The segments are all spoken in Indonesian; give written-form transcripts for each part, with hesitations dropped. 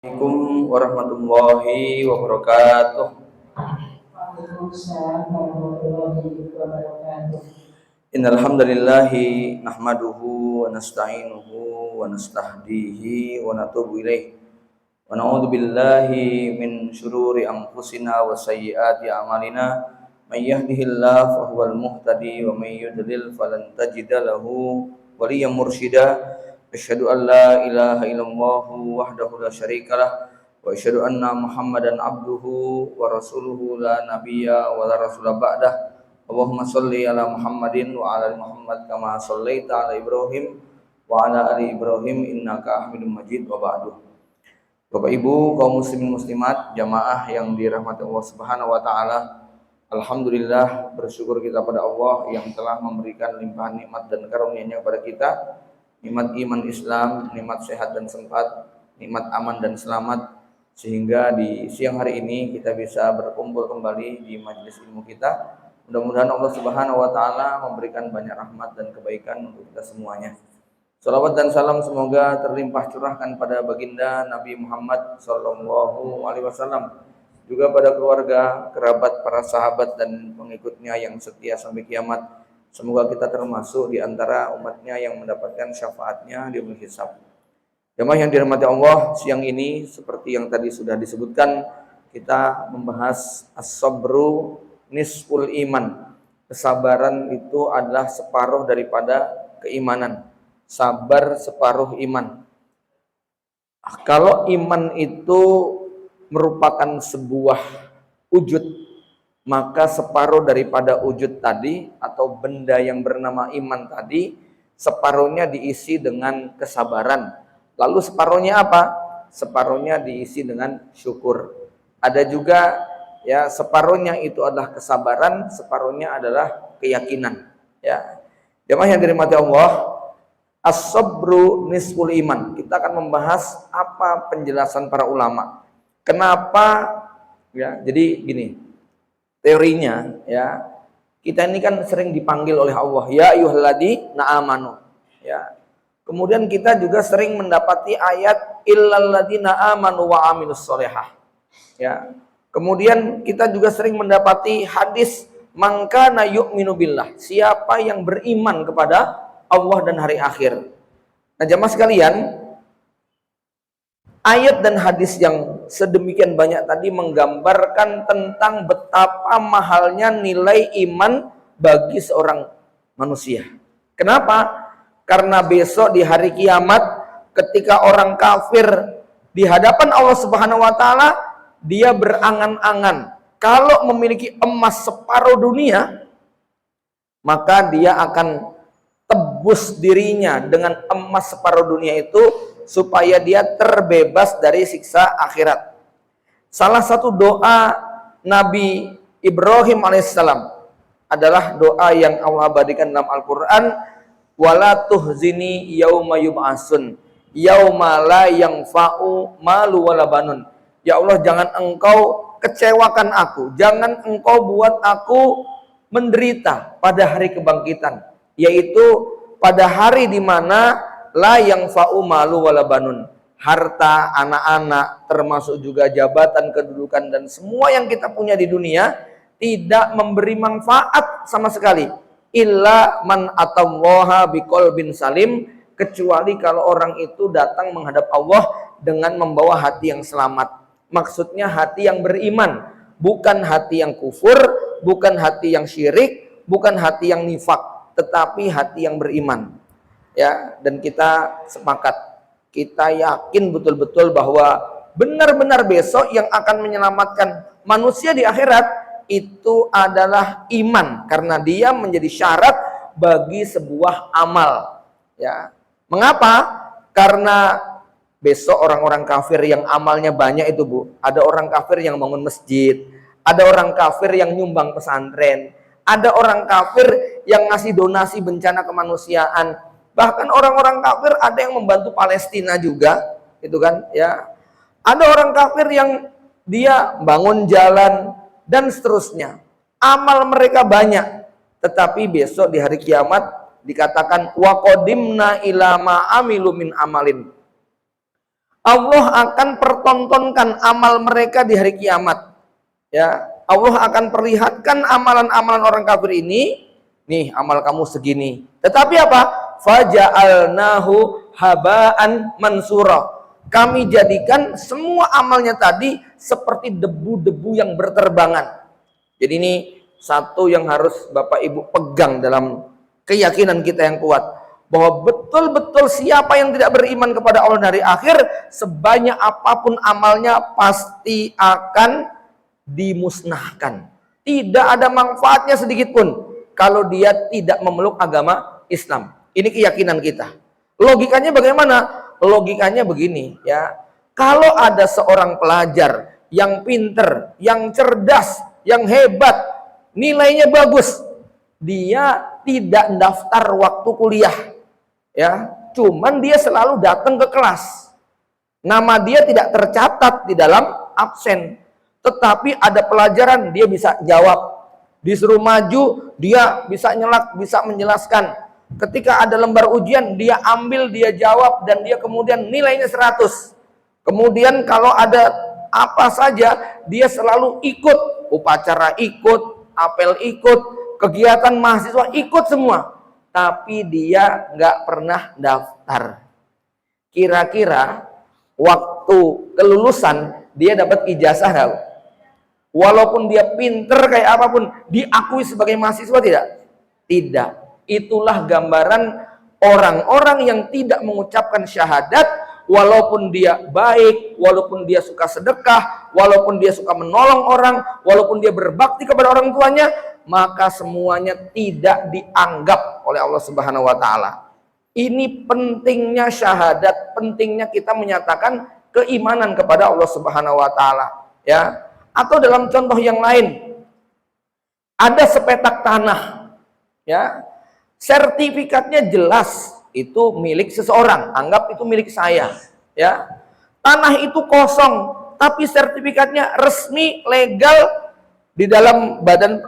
Assalamualaikum warahmatullahi wabarakatuh. Waalaikumsalam warahmatullahi wabarakatuh. Innal hamdalillahi nahmaduhu wa nasta'inuhu wa nastahdihi wa natubu ilaih. Wa na'udzu billahi min syururi anfusina wa sayyiati a'malina. May yahdihillahu fahuwal muhtadi wa may yudlil falan tajida lahu waliyyan mursyida. Asyhadu an la ilaha illallah wahdahu la syarikalah wa asyhadu anna Muhammadan abduhu wa rasuluhu la nabiyya wa la rasula ba'dah. Allahumma sholli ala Muhammadin wa ala ali Muhammad kama shallaita ala Ibrahim wa ala ali Ibrahim innaka Hamidum Majid wa ba'du. Bapak Ibu kaum muslimin muslimat, jamaah yang dirahmati Allah Subhanahu wa taala. Alhamdulillah, bersyukur kita pada Allah yang telah memberikan limpahan nikmat dan karunia-Nya kepada kita. Nikmat iman Islam, nikmat sehat dan sempat, nikmat aman dan selamat, sehingga di siang hari ini kita bisa berkumpul kembali di majelis ilmu kita. Mudah-mudahan Allah Subhanahu wa taala memberikan banyak rahmat dan kebaikan untuk kita semuanya. Salawat dan salam semoga terlimpah curahkan pada baginda Nabi Muhammad sallallahu alaihi wasallam, juga pada keluarga, kerabat, para sahabat dan pengikutnya yang setia sampai kiamat. Semoga kita termasuk di antara umatnya yang mendapatkan syafaatnya di yaumul hisab. Jemaah yang dirahmati Allah, siang ini seperti yang tadi sudah disebutkan, kita membahas as-sabru nisful iman. Kesabaran itu adalah separuh daripada keimanan. Sabar separuh iman. Kalau iman itu merupakan sebuah wujud, maka separuh daripada wujud tadi atau benda yang bernama iman tadi, separuhnya diisi dengan kesabaran. Lalu separuhnya apa? Separuhnya diisi dengan syukur. Ada juga ya, separuhnya itu adalah kesabaran, separuhnya adalah keyakinan. Ya, jemaah yang dirahmati Allah, as-sabru nisful iman. Kita akan membahas apa penjelasan para ulama. Kenapa? Ya, jadi gini. Teorinya ya, kita ini kan sering dipanggil oleh Allah, ya ayyuhalladzina amanu. Ya. Kemudian kita juga sering mendapati ayat illalladzina amanu wa amilus sholihah. Ya. Kemudian kita juga sering mendapati hadis man kana yu'minu billah, siapa yang beriman kepada Allah dan hari akhir. Nah, jamaah sekalian, ayat dan hadis yang sedemikian banyak tadi menggambarkan tentang betapa mahalnya nilai iman bagi seorang manusia. Kenapa? Karena besok di hari kiamat, ketika orang kafir di hadapan Allah Subhanahu wa taala, dia berangan-angan kalau memiliki emas separuh dunia, maka dia akan tebus dirinya dengan emas separuh dunia itu supaya dia terbebas dari siksa akhirat. Salah satu doa Nabi Ibrahim alaihissalam adalah doa yang Allah abadikan dalam Al-Quran, wala tuhzini yauma yub'asun yauma la yanfa'u malu wala banun. Ya Allah, jangan engkau kecewakan aku, jangan engkau buat aku menderita pada hari kebangkitan, yaitu pada hari di mana la yanfa'u malu wala banun, harta, anak-anak, termasuk juga jabatan, kedudukan dan semua yang kita punya di dunia tidak memberi manfaat sama sekali. Illa man atallaha biqalbin salim, kecuali kalau orang itu datang menghadap Allah dengan membawa hati yang selamat. Maksudnya hati yang beriman, bukan hati yang kufur, bukan hati yang syirik, bukan hati yang nifak, tetapi hati yang beriman. Ya, dan kita sepakat, kita yakin betul-betul bahwa benar-benar besok yang akan menyelamatkan manusia di akhirat itu adalah iman, karena dia menjadi syarat bagi sebuah amal. Ya, mengapa? Karena besok orang-orang kafir yang amalnya banyak itu, Bu, ada orang kafir yang bangun masjid, ada orang kafir yang nyumbang pesantren, ada orang kafir yang ngasih donasi bencana kemanusiaan. Bahkan orang-orang kafir ada yang membantu Palestina juga, itu kan ya. Ada orang kafir yang dia bangun jalan dan seterusnya. Amal mereka banyak, tetapi besok di hari kiamat dikatakan wa qadimna ila ma amilu min amalin. Allah akan pertontonkan amal mereka di hari kiamat. Ya, Allah akan perlihatkan amalan-amalan orang kafir ini. Nih, amal kamu segini. Tetapi apa? Faja'alnahu haba'an mansura. Kami jadikan semua amalnya tadi seperti debu-debu yang berterbangan. Jadi ini satu yang harus Bapak Ibu pegang dalam keyakinan kita yang kuat, bahwa betul-betul siapa yang tidak beriman kepada Allah dari akhir, sebanyak apapun amalnya pasti akan dimusnahkan. Tidak ada manfaatnya sedikit pun kalau dia tidak memeluk agama Islam. Ini keyakinan kita. Logikanya bagaimana? Logikanya begini ya. Kalau ada seorang pelajar yang pinter, yang cerdas, yang hebat, nilainya bagus, dia tidak daftar waktu kuliah. Ya, cuman dia selalu datang ke kelas. Nama dia tidak tercatat di dalam absen. Tetapi ada pelajaran dia bisa jawab. Disuruh maju, dia bisa nyelak, bisa menjelaskan. Ketika ada lembar ujian, dia ambil, dia jawab, dan dia kemudian nilainya 100. Kemudian kalau ada apa saja, dia selalu ikut. Upacara ikut, apel ikut, kegiatan mahasiswa ikut semua. Tapi dia nggak pernah daftar. Kira-kira waktu kelulusan dia dapat ijazah nggak? Walaupun dia pinter kayak apapun, diakui sebagai mahasiswa tidak? Tidak. Itulah gambaran orang-orang yang tidak mengucapkan syahadat, walaupun dia baik, walaupun dia suka sedekah, walaupun dia suka menolong orang, walaupun dia berbakti kepada orang tuanya, maka semuanya tidak dianggap oleh Allah Subhanahu wa taala. Ini pentingnya syahadat, pentingnya kita menyatakan keimanan kepada Allah Subhanahu wa taala, ya. Atau dalam contoh yang lain, ada sepetak tanah, ya. Sertifikatnya jelas itu milik seseorang, anggap itu milik saya, ya. Tanah itu kosong, tapi sertifikatnya resmi, legal, di dalam badan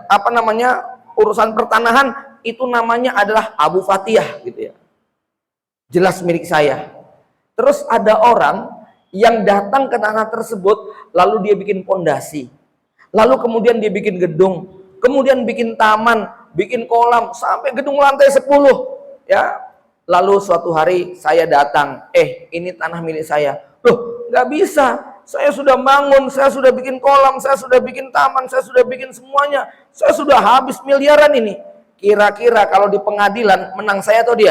urusan pertanahan itu namanya adalah Abu Fatihah gitu ya. Jelas milik saya. Terus ada orang yang datang ke tanah tersebut, lalu dia bikin pondasi. Lalu kemudian dia bikin gedung, kemudian bikin taman, bikin kolam sampai gedung lantai 10 ya. Lalu suatu hari saya datang, ini tanah milik saya. Loh, nggak bisa. Saya sudah bangun, saya sudah bikin kolam, saya sudah bikin taman, saya sudah bikin semuanya. Saya sudah habis miliaran ini. Kira-kira kalau di pengadilan menang saya atau dia?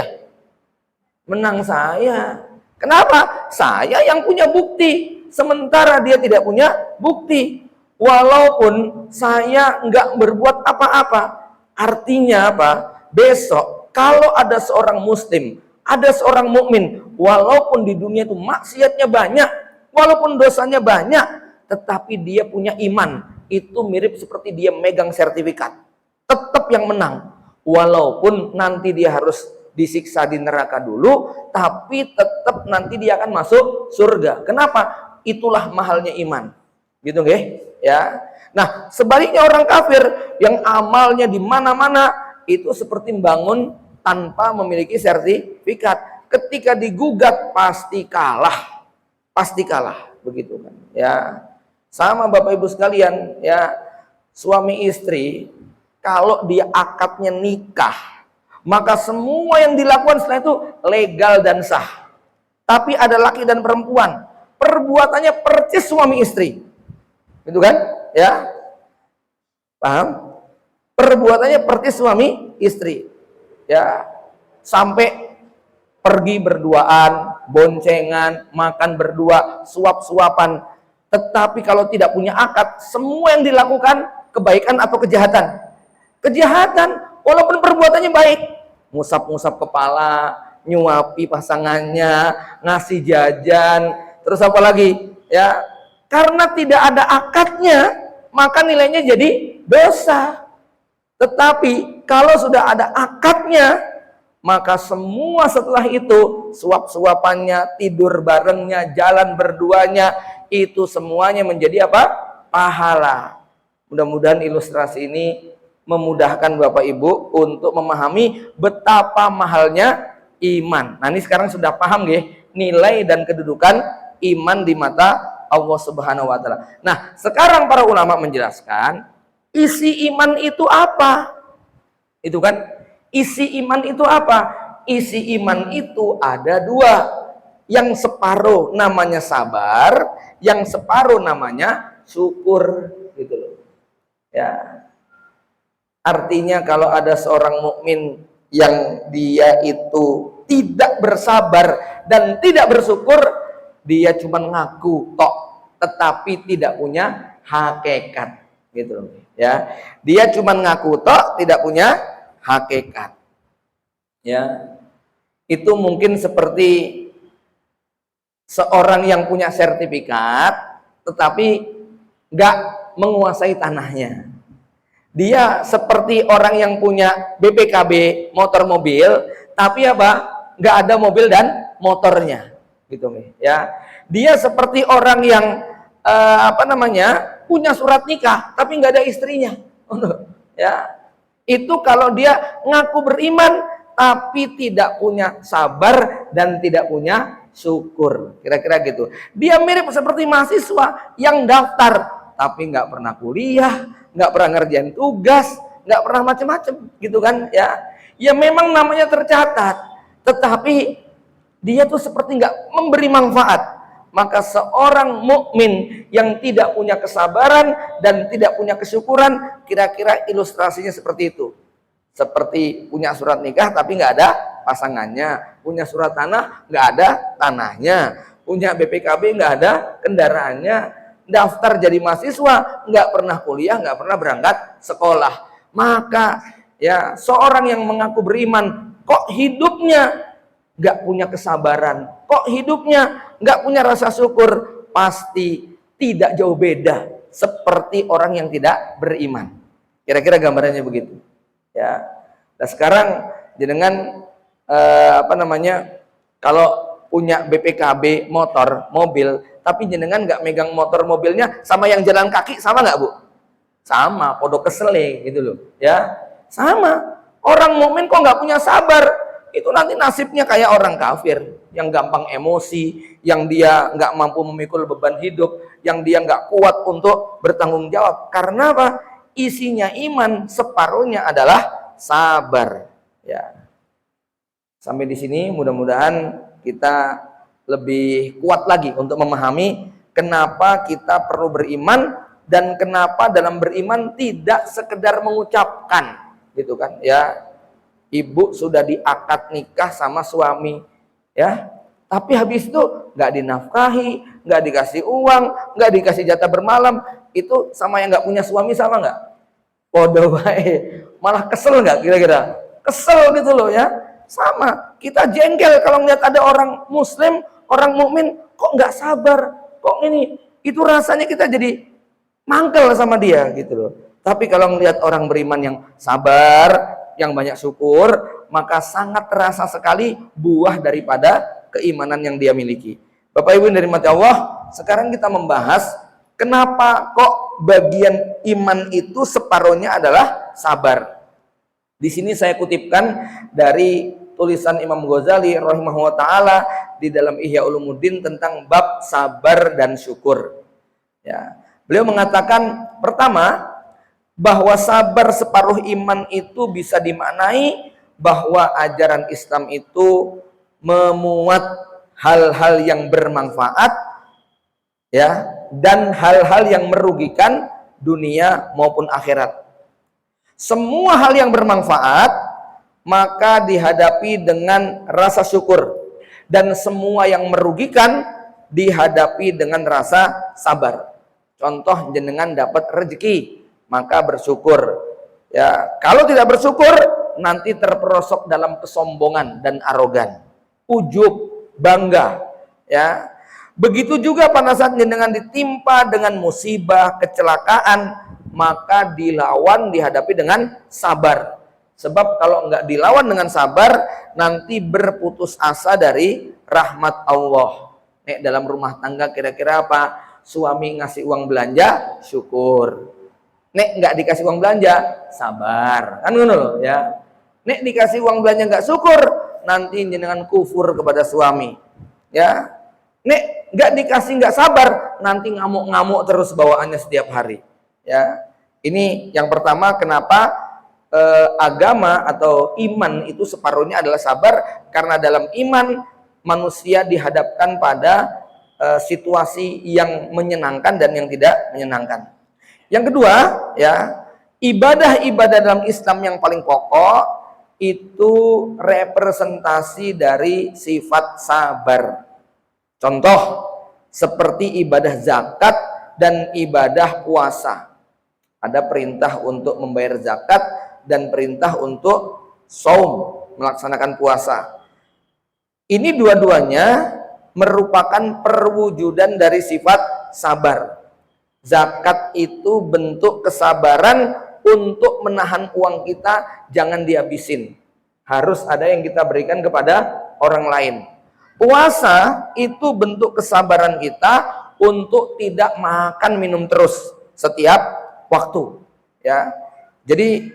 Menang saya. Kenapa? Saya yang punya bukti, sementara dia tidak punya bukti. Walaupun saya nggak berbuat apa-apa. Artinya apa? Besok kalau ada seorang muslim, ada seorang mukmin, walaupun di dunia itu maksiatnya banyak, walaupun dosanya banyak, tetapi dia punya iman. Itu mirip seperti dia megang sertifikat. Tetap yang menang. Walaupun nanti dia harus disiksa di neraka dulu, tapi tetap nanti dia akan masuk surga. Kenapa? Itulah mahalnya iman. Gitu nggih? Ya. Nah, sebaliknya orang kafir yang amalnya di mana-mana itu seperti membangun tanpa memiliki sertifikat. Ketika digugat pasti kalah. Pasti kalah, begitu kan ya. Sama Bapak Ibu sekalian ya, suami istri kalau dia akadnya nikah, maka semua yang dilakukan setelah itu legal dan sah. Tapi ada laki dan perempuan, perbuatannya percis suami istri, gitu kan ya, paham? Perbuatannya percis suami istri ya, sampai pergi berduaan, boncengan, makan berdua, suap-suapan. Tetapi kalau tidak punya akad, semua yang dilakukan kebaikan atau kejahatan? Kejahatan, walaupun perbuatannya baik. Ngusap-ngusap kepala, nyuapi pasangannya, ngasih jajan, terus apa lagi? Ya, karena tidak ada akadnya, maka nilainya jadi dosa. Tetapi kalau sudah ada akadnya, maka semua setelah itu, suap-suapannya, tidur barengnya, jalan berduanya, itu semuanya menjadi apa? Pahala. Mudah-mudahan ilustrasi ini memudahkan Bapak Ibu untuk memahami betapa mahalnya iman. Nah, ini sekarang sudah paham nggih nilai dan kedudukan iman di mata Allah Subhanahu wa taala. Nah, sekarang para ulama menjelaskan isi iman itu apa? Itu kan isi iman itu apa? Isi iman itu ada dua. Yang separuh namanya sabar, yang separuh namanya syukur, gitu loh. Ya. Artinya kalau ada seorang mukmin yang dia itu tidak bersabar dan tidak bersyukur, dia cuma ngaku tok, tetapi tidak punya hakikat, gitu loh. Ya, dia cuma ngaku tok, tidak punya hakikat. Ya, itu mungkin seperti seorang yang punya sertifikat, tetapi nggak menguasai tanahnya. Dia seperti orang yang punya BPKB motor mobil, tapi apa? Nggak ada mobil dan motornya, gitu ya. Dia seperti orang yang punya surat nikah, tapi nggak ada istrinya, ya. Itu kalau dia ngaku beriman, tapi tidak punya sabar dan tidak punya syukur, kira-kira gitu. Dia mirip seperti mahasiswa yang daftar, tapi nggak pernah kuliah, nggak pernah ngerjain tugas, nggak pernah macam-macam, gitu kan? Ya memang namanya tercatat, tetapi dia tuh seperti nggak memberi manfaat. Maka seorang mukmin yang tidak punya kesabaran dan tidak punya kesyukuran, kira-kira ilustrasinya seperti itu. Seperti punya surat nikah tapi nggak ada pasangannya, punya surat tanah nggak ada tanahnya, punya BPKB nggak ada kendaraannya, daftar jadi mahasiswa nggak pernah kuliah, nggak pernah berangkat sekolah. Maka ya seorang yang mengaku beriman kok hidupnya nggak punya kesabaran, kok hidupnya nggak punya rasa syukur, pasti tidak jauh beda seperti orang yang tidak beriman. Kira-kira gambarannya begitu. Ya. Nah sekarang jenengan kalau punya BPKB motor mobil, tapi jenengan nggak megang motor mobilnya, sama yang jalan kaki sama nggak, Bu? Sama, podo kesele gitu loh, ya. Sama. Orang mukmin kok nggak punya sabar, itu nanti nasibnya kayak orang kafir yang gampang emosi, yang dia nggak mampu memikul beban hidup, yang dia nggak kuat untuk bertanggung jawab. Karena apa? Isinya iman, separuhnya adalah sabar. Ya. Sampai di sini mudah-mudahan kita lebih kuat lagi untuk memahami kenapa kita perlu beriman dan kenapa dalam beriman tidak sekedar mengucapkan, gitu kan? Ya. Ibu sudah diakad nikah sama suami, ya, tapi habis itu nggak dinafkahi, nggak dikasih uang, nggak dikasih jatah bermalam, itu sama yang nggak punya suami sama nggak? Podo bae, malah kesel nggak kira-kira? Kesel gitu loh ya, sama. Kita jengkel kalau ngeliat ada orang Muslim, orang mukmin kok nggak sabar, kok ini, itu rasanya kita jadi mangkel sama dia gitu loh. Tapi kalau ngeliat orang beriman yang sabar, yang banyak syukur, maka sangat terasa sekali buah daripada keimanan yang dia miliki. Bapak Ibu dari mati Allah, sekarang kita membahas kenapa kok bagian iman itu separuhnya adalah sabar. Di sini saya kutipkan dari tulisan Imam Ghazali rahimahullah taala di dalam Ihya Ulumuddin tentang bab sabar dan syukur. Ya, beliau mengatakan pertama, bahwa sabar separuh iman itu bisa dimaknai bahwa ajaran Islam itu memuat hal-hal yang bermanfaat, ya, dan hal-hal yang merugikan dunia maupun akhirat. Semua hal yang bermanfaat maka dihadapi dengan rasa syukur, dan semua yang merugikan dihadapi dengan rasa sabar. Contoh, jenengan dapat rezeki, maka bersyukur. Ya, kalau tidak bersyukur nanti terperosok dalam kesombongan dan arogan, ujub, bangga. Ya, begitu juga pada saat jenengan ditimpa dengan musibah, kecelakaan, maka dilawan, dihadapi dengan sabar. Sebab kalau enggak dilawan dengan sabar, nanti berputus asa dari rahmat Allah. Dalam rumah tangga kira-kira apa? Suami ngasih uang belanja, syukur. Nek nggak dikasih uang belanja, sabar, kan ngono loh ya. Nek dikasih uang belanja nggak syukur, nanti jenengan kufur kepada suami. Ya, nek nggak dikasih nggak sabar, nanti ngamuk-ngamuk terus bawaannya setiap hari. Ya, ini yang pertama kenapa agama atau iman itu separuhnya adalah sabar, karena dalam iman manusia dihadapkan pada situasi yang menyenangkan dan yang tidak menyenangkan. Yang kedua, ya, ibadah-ibadah dalam Islam yang paling pokok itu representasi dari sifat sabar. Contoh seperti ibadah zakat dan ibadah puasa. Ada perintah untuk membayar zakat dan perintah untuk saum, melaksanakan puasa. Ini dua-duanya merupakan perwujudan dari sifat sabar. Zakat itu bentuk kesabaran untuk menahan uang kita jangan dihabisin. Harus ada yang kita berikan kepada orang lain. Puasa itu bentuk kesabaran kita untuk tidak makan minum terus setiap waktu, ya. Jadi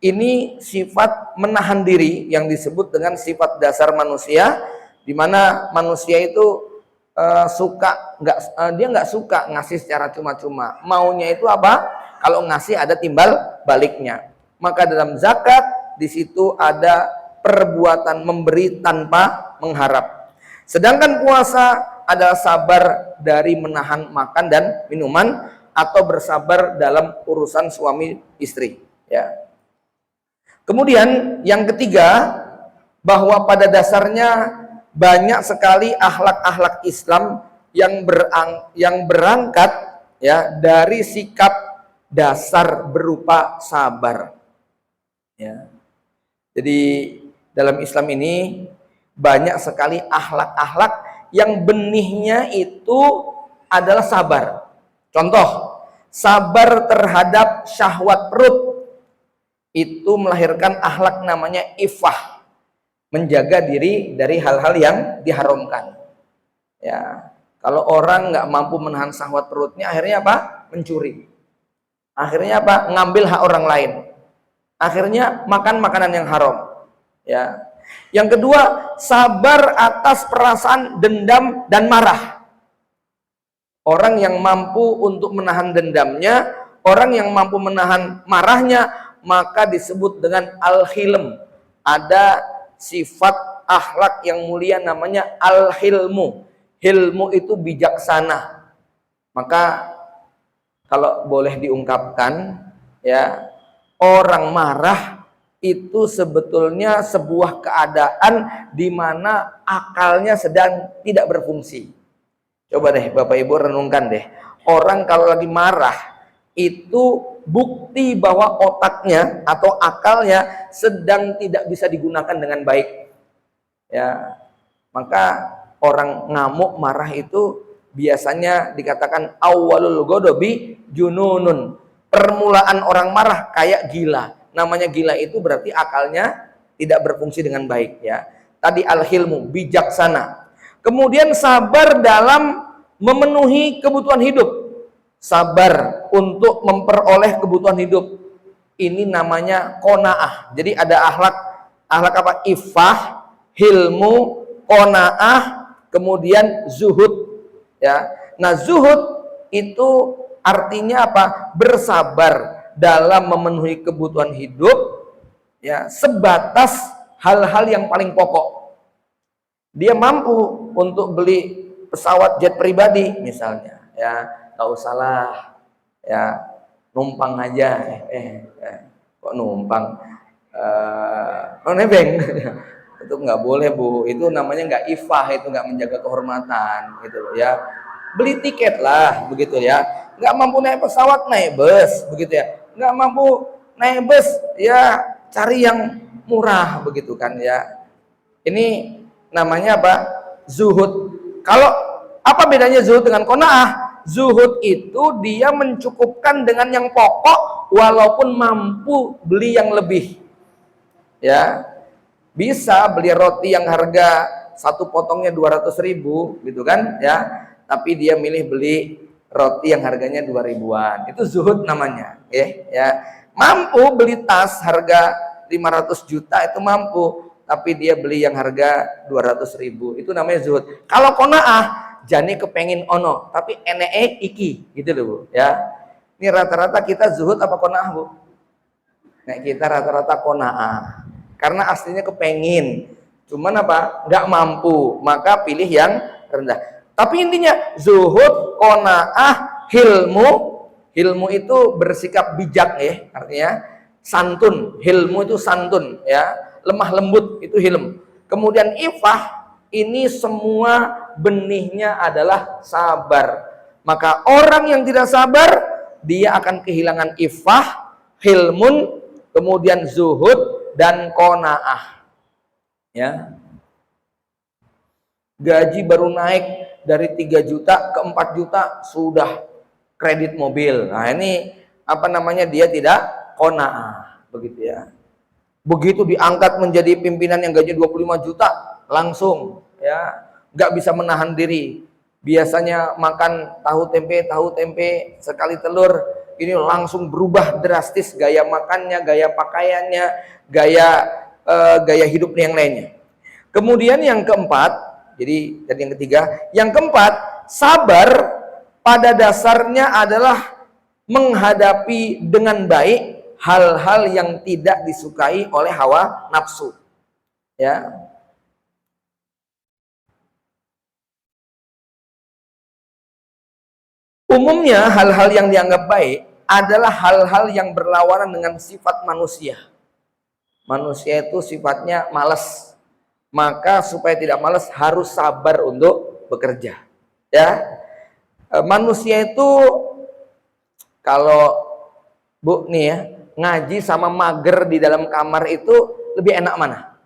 ini sifat menahan diri yang disebut dengan sifat dasar manusia, di mana manusia itu dia nggak suka ngasih secara cuma-cuma. Maunya itu apa? Kalau ngasih ada timbal baliknya. Maka dalam zakat di situ ada perbuatan memberi tanpa mengharap. Sedangkan puasa adalah sabar dari menahan makan dan minuman atau bersabar dalam urusan suami istri, ya. Kemudian yang ketiga, bahwa pada dasarnya banyak sekali akhlak-akhlak Islam yang berangkat, ya, dari sikap dasar berupa sabar, ya. Jadi dalam Islam ini banyak sekali akhlak-akhlak yang benihnya itu adalah sabar. Contoh, sabar terhadap syahwat perut itu melahirkan akhlak namanya ifah, menjaga diri dari hal-hal yang diharamkan. Ya, kalau orang nggak mampu menahan syahwat perutnya, akhirnya apa? Mencuri. Akhirnya apa? Ngambil hak orang lain. Akhirnya makan makanan yang haram. Ya. Yang kedua, sabar atas perasaan dendam dan marah. Orang yang mampu untuk menahan dendamnya, orang yang mampu menahan marahnya, maka disebut dengan al-hilm. Ada sifat akhlak yang mulia namanya al-hilmu. Hilmu itu bijaksana. Maka kalau boleh diungkapkan, ya, orang marah itu sebetulnya sebuah keadaan di mana akalnya sedang tidak berfungsi. Coba deh Bapak Ibu renungkan deh. Orang kalau lagi marah itu bukti bahwa otaknya atau akalnya sedang tidak bisa digunakan dengan baik. Ya. Maka orang ngamuk marah itu biasanya dikatakan awalul godobi jununun. Permulaan orang marah kayak gila. Namanya gila itu berarti akalnya tidak berfungsi dengan baik, ya. Tadi al-hilmu, bijaksana. Kemudian sabar dalam memenuhi kebutuhan hidup. Sabar untuk memperoleh kebutuhan hidup. Ini namanya qanaah. Jadi ada akhlak apa? Ifah, hilmu, qanaah, kemudian zuhud, ya. Nah, zuhud itu artinya apa? Bersabar dalam memenuhi kebutuhan hidup, ya, sebatas hal-hal yang paling pokok. Dia mampu untuk beli pesawat jet pribadi misalnya, ya, nggak usah lah, ya, numpang aja, kok numpang, nebeng, itu nggak boleh Bu, itu namanya nggak ifah, itu nggak menjaga kehormatan, gitu loh, ya. Beli tiket lah, begitu ya. Nggak mampu naik pesawat, naik bus, begitu ya. Nggak mampu naik bus, ya cari yang murah, begitu kan, ya. Ini namanya apa? Zuhud. Kalau apa bedanya zuhud dengan qanaah? Zuhud itu dia mencukupkan dengan yang pokok walaupun mampu beli yang lebih, ya. Bisa beli roti yang harga satu potongnya 200.000, gitu kan, ya. Tapi dia milih beli roti yang harganya 2.000-an. Itu zuhud namanya, ya. Mampu beli tas harga 500 juta itu mampu, tapi dia beli yang harga 200.000. Itu namanya zuhud. Kalau qanaah, jane kepengin ono, tapi eneke iki, gitu loh Bu, ya. Ini rata-rata kita zuhud apa qanaah, Bu? Nek kita rata-rata qanaah. Karena aslinya kepengin, cuman apa? Nggak mampu, maka pilih yang rendah. Tapi intinya zuhud, qanaah, hilmu itu bersikap bijak ya, artinya santun. Hilmu itu santun ya, lemah lembut itu hilm. Kemudian ifah ini semua benihnya adalah sabar. Maka orang yang tidak sabar dia akan kehilangan ifah, hilmun, kemudian zuhud dan qanaah. Ya. Gaji baru naik dari 3 juta ke 4 juta sudah kredit mobil. Nah, ini apa namanya? Dia tidak qanaah, begitu ya. Begitu diangkat menjadi pimpinan yang gaji 25 juta, langsung ya, nggak bisa menahan diri. Biasanya makan tahu tempe sekali telur, ini langsung berubah drastis gaya makannya, gaya pakaiannya, gaya hidup yang lainnya. Kemudian yang keempat, jadi yang ketiga, yang keempat, sabar pada dasarnya adalah menghadapi dengan baik hal-hal yang tidak disukai oleh hawa nafsu. Ya. Umumnya hal-hal yang dianggap baik adalah hal-hal yang berlawanan dengan sifat manusia. Manusia itu sifatnya malas. Maka supaya tidak malas harus sabar untuk bekerja. Ya. Manusia itu kalau Bu nih ya, ngaji sama mager di dalam kamar itu lebih enak mana?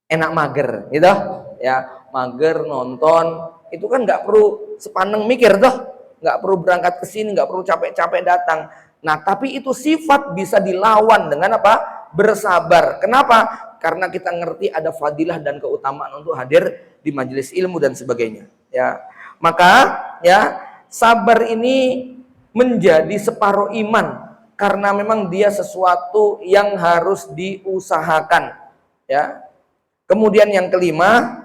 Enak mager, gitu ya. Mager nonton itu kan nggak perlu sepaneng mikir toh, nggak perlu berangkat ke sini, nggak perlu capek-capek datang. Nah, tapi itu sifat bisa dilawan dengan apa? Bersabar. Kenapa? Karena kita ngerti ada fadilah dan keutamaan untuk hadir di majelis ilmu dan sebagainya. Ya, maka ya sabar ini menjadi separuh iman. Karena memang dia sesuatu yang harus diusahakan. Ya. Kemudian yang kelima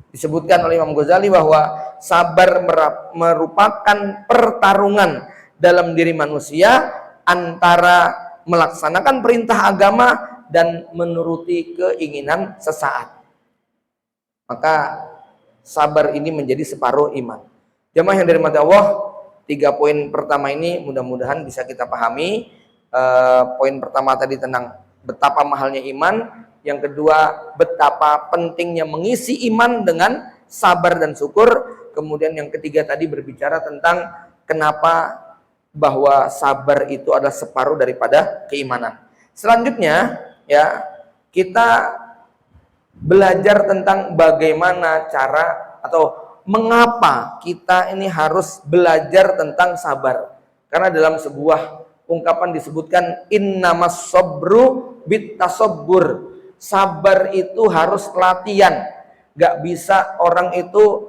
disebutkan oleh Imam Ghazali bahwa sabar merupakan pertarungan dalam diri manusia antara melaksanakan perintah agama dan menuruti keinginan sesaat. Maka sabar ini menjadi separuh iman. Jamaah yang dirahmati Allah, 3 poin pertama ini mudah-mudahan bisa kita pahami. Poin pertama tadi tentang betapa mahalnya iman. Yang kedua, betapa pentingnya mengisi iman dengan sabar dan syukur. Kemudian yang ketiga tadi berbicara tentang kenapa bahwa sabar itu adalah separuh daripada keimanan. Selanjutnya, ya, kita belajar tentang bagaimana cara atau mengapa kita ini harus belajar tentang sabar. Karena dalam sebuah ungkapan disebutkan innamas sabru bittasabbur. Sabar itu harus latihan. Gak bisa orang itu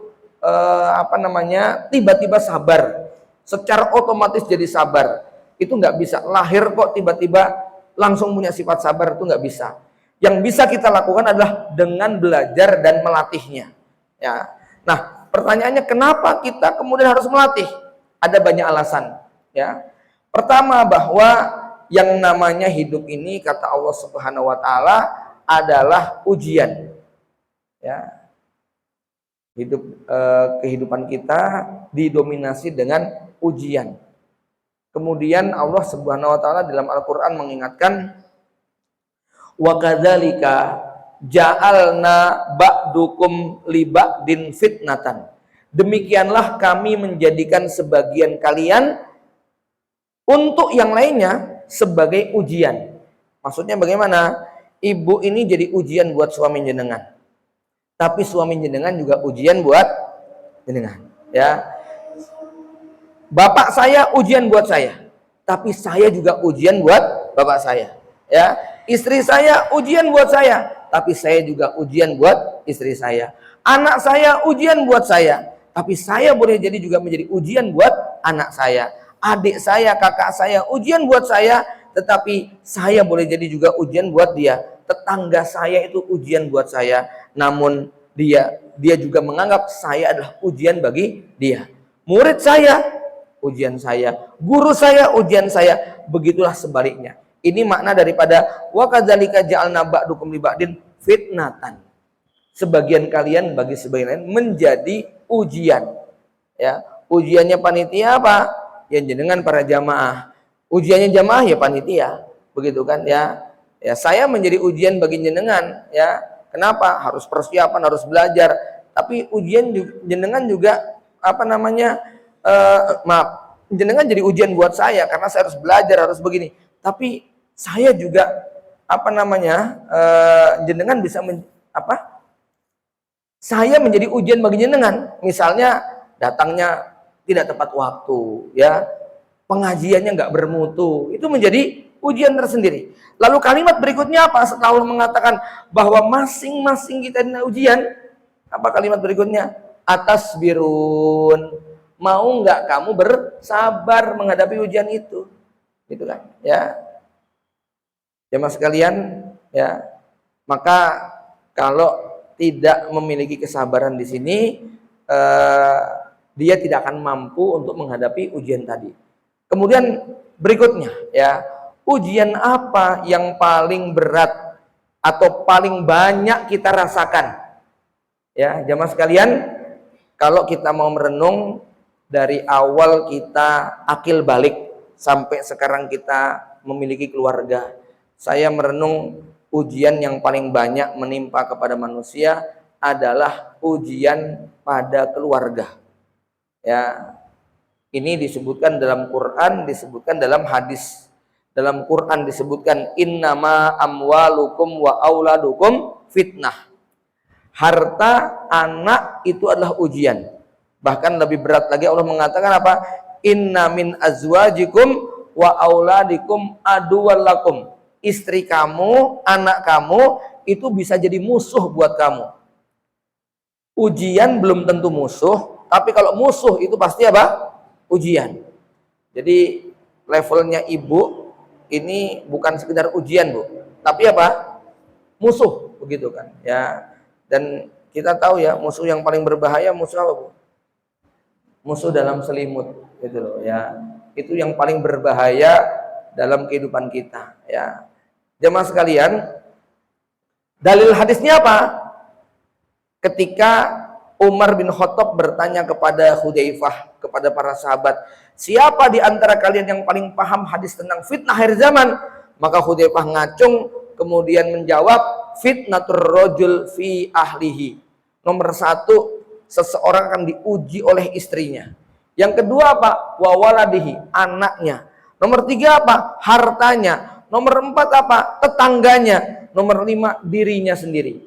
tiba-tiba sabar. Secara otomatis jadi sabar. Itu gak bisa. Lahir kok tiba-tiba langsung punya sifat sabar, itu gak bisa. Yang bisa kita lakukan adalah dengan belajar dan melatihnya. Ya. Nah, pertanyaannya kenapa kita kemudian harus melatih? Ada banyak alasan. Ya. Pertama, bahwa yang namanya hidup ini kata Allah Subhanahu wa taala adalah ujian. Ya. Kehidupan kita didominasi dengan ujian. Kemudian Allah Subhanahu wa taala dalam Al-Qur'an mengingatkan wa kadzalika ja'alna ba'dukum li ba'din fitnatan. Demikianlah kami menjadikan sebagian kalian untuk yang lainnya sebagai ujian. Maksudnya bagaimana? Ibu ini jadi ujian buat suami jenengan. Tapi suami jenengan juga ujian buat jenengan, ya. Bapak saya ujian buat saya, tapi saya juga ujian buat bapak saya, ya. Istri saya ujian buat saya, tapi saya juga ujian buat istri saya. Anak saya ujian buat saya, tapi saya boleh jadi juga menjadi ujian buat anak saya. Adik saya, kakak saya ujian buat saya, tetapi saya boleh jadi juga ujian buat dia. Tetangga saya itu ujian buat saya. Namun dia juga menganggap saya adalah ujian bagi dia. Murid saya, ujian saya. Guru saya, ujian saya. Begitulah sebaliknya. Ini makna daripada wa kadzalika ja'alna ba'dukum li ba'din fitnatan. Sebagian kalian bagi sebagian lain menjadi ujian. Ya, ujiannya panitia apa? Ya jenengan para jamaah. Ujiannya jamaah ya panitia. Begitu kan ya. Ya, saya menjadi ujian bagi jenengan ya. Kenapa? Harus persiapan, harus belajar. Tapi ujian jenengan juga maaf, jenengan jadi ujian buat saya karena saya harus belajar, harus begini. Tapi saya juga jenengan bisa saya menjadi ujian bagi jenengan. Misalnya datangnya tidak tepat waktu, ya, pengajiannya nggak bermutu, itu menjadi ujian tersendiri. Lalu kalimat berikutnya apa? Setelah Allah mengatakan bahwa masing-masing kita ada ujian, apa kalimat berikutnya? Atas birun, mau nggak kamu bersabar menghadapi ujian itu, gitu kan? Ya, jemaah sekalian, ya, maka kalau tidak memiliki kesabaran di sini, dia tidak akan mampu untuk menghadapi ujian tadi. Kemudian berikutnya, ya, ujian apa yang paling berat atau paling banyak kita rasakan? Ya, jemaah sekalian, kalau kita mau merenung dari awal kita akil balik sampai sekarang kita memiliki keluarga, saya merenung ujian yang paling banyak menimpa kepada manusia adalah ujian pada keluarga. Ya, ini disebutkan dalam Quran, disebutkan dalam hadis. Dalam Quran disebutkan innama amwalukum wa auladukum fitnah. Harta anak itu adalah ujian. Bahkan lebih berat lagi Allah mengatakan apa? Inna min azwajikum wa auladikum aduwallakum. Istri kamu, anak kamu itu bisa jadi musuh buat kamu. Ujian belum tentu musuh, tapi kalau musuh itu pasti apa? Ujian. Jadi levelnya ibu ini bukan sekedar ujian, Bu, tapi apa? Musuh, begitu kan? Ya. Dan kita tahu ya, musuh yang paling berbahaya musuh apa, Bu? Musuh dalam selimut, gitu loh, ya. Itu yang paling berbahaya dalam kehidupan kita, ya. Jemaah sekalian, dalil hadisnya apa? Ketika Umar bin Khattab bertanya kepada Hudzaifah, kepada para sahabat, siapa di antara kalian yang paling paham hadis tentang fitnah akhir zaman? Maka Hudzaifah ngacung kemudian menjawab, fitnatur rajul fi ahlihi. Nomor satu, seseorang akan diuji oleh istrinya. Yang kedua apa? Wa waladihi, anaknya. Nomor tiga apa? Hartanya. Nomor empat apa? Tetangganya. Nomor lima, dirinya sendiri.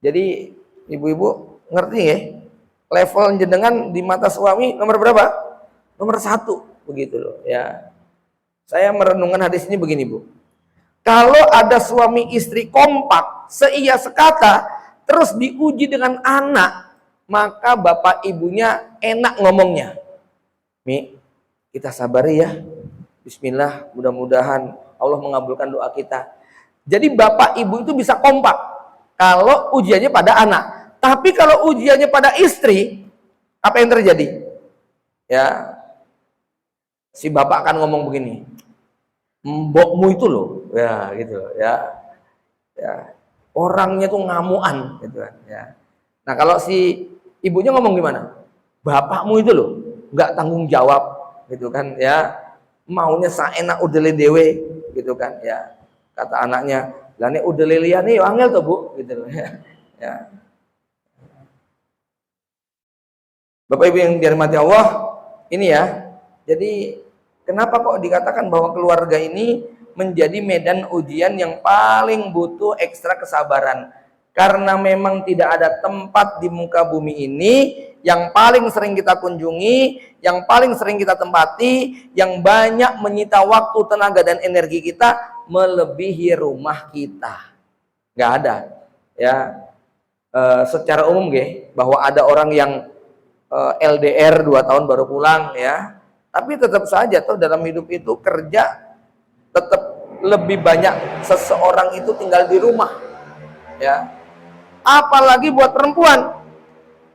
Jadi ibu-ibu ngerti ya? Level jenengan di mata suami nomor berapa? Nomor satu, begitu loh, ya. Saya merenungkan hadis ini begini, Bu. Kalau ada suami istri kompak, seia sekata, terus diuji dengan anak, maka bapak ibunya enak ngomongnya. Mi, kita sabari ya. Bismillah, mudah-mudahan Allah mengabulkan doa kita. Jadi bapak ibu itu bisa kompak kalau ujiannya pada anak. Tapi kalau ujiannya pada istri, apa yang terjadi? Ya, si bapak akan ngomong begini, mbokmu itu loh, ya gitu, ya, ya, orangnya tuh ngamuan, gitu kan, ya. Nah kalau si ibunya ngomong gimana? Bapakmu itu loh, nggak tanggung jawab, gitu kan, ya, maunya saenak udele dewe, gitu kan, ya. Kata anaknya, lah nek udele liyane yo angel to, Bu, gitu loh, ya. Ya. Bapak Ibu yang dirahmati Allah, ini ya. Jadi kenapa kok dikatakan bahwa keluarga ini menjadi medan ujian yang paling butuh ekstra kesabaran? Karena memang tidak ada tempat di muka bumi ini yang paling sering kita kunjungi, yang paling sering kita tempati, yang banyak menyita waktu, tenaga, dan energi kita melebihi rumah kita. Nggak ada. Ya, secara umum bahwa ada orang yang LDR 2 tahun baru pulang, ya, tapi tetap saja tuh dalam hidup itu kerja tetap lebih banyak seseorang itu tinggal di rumah, ya. apalagi buat perempuan.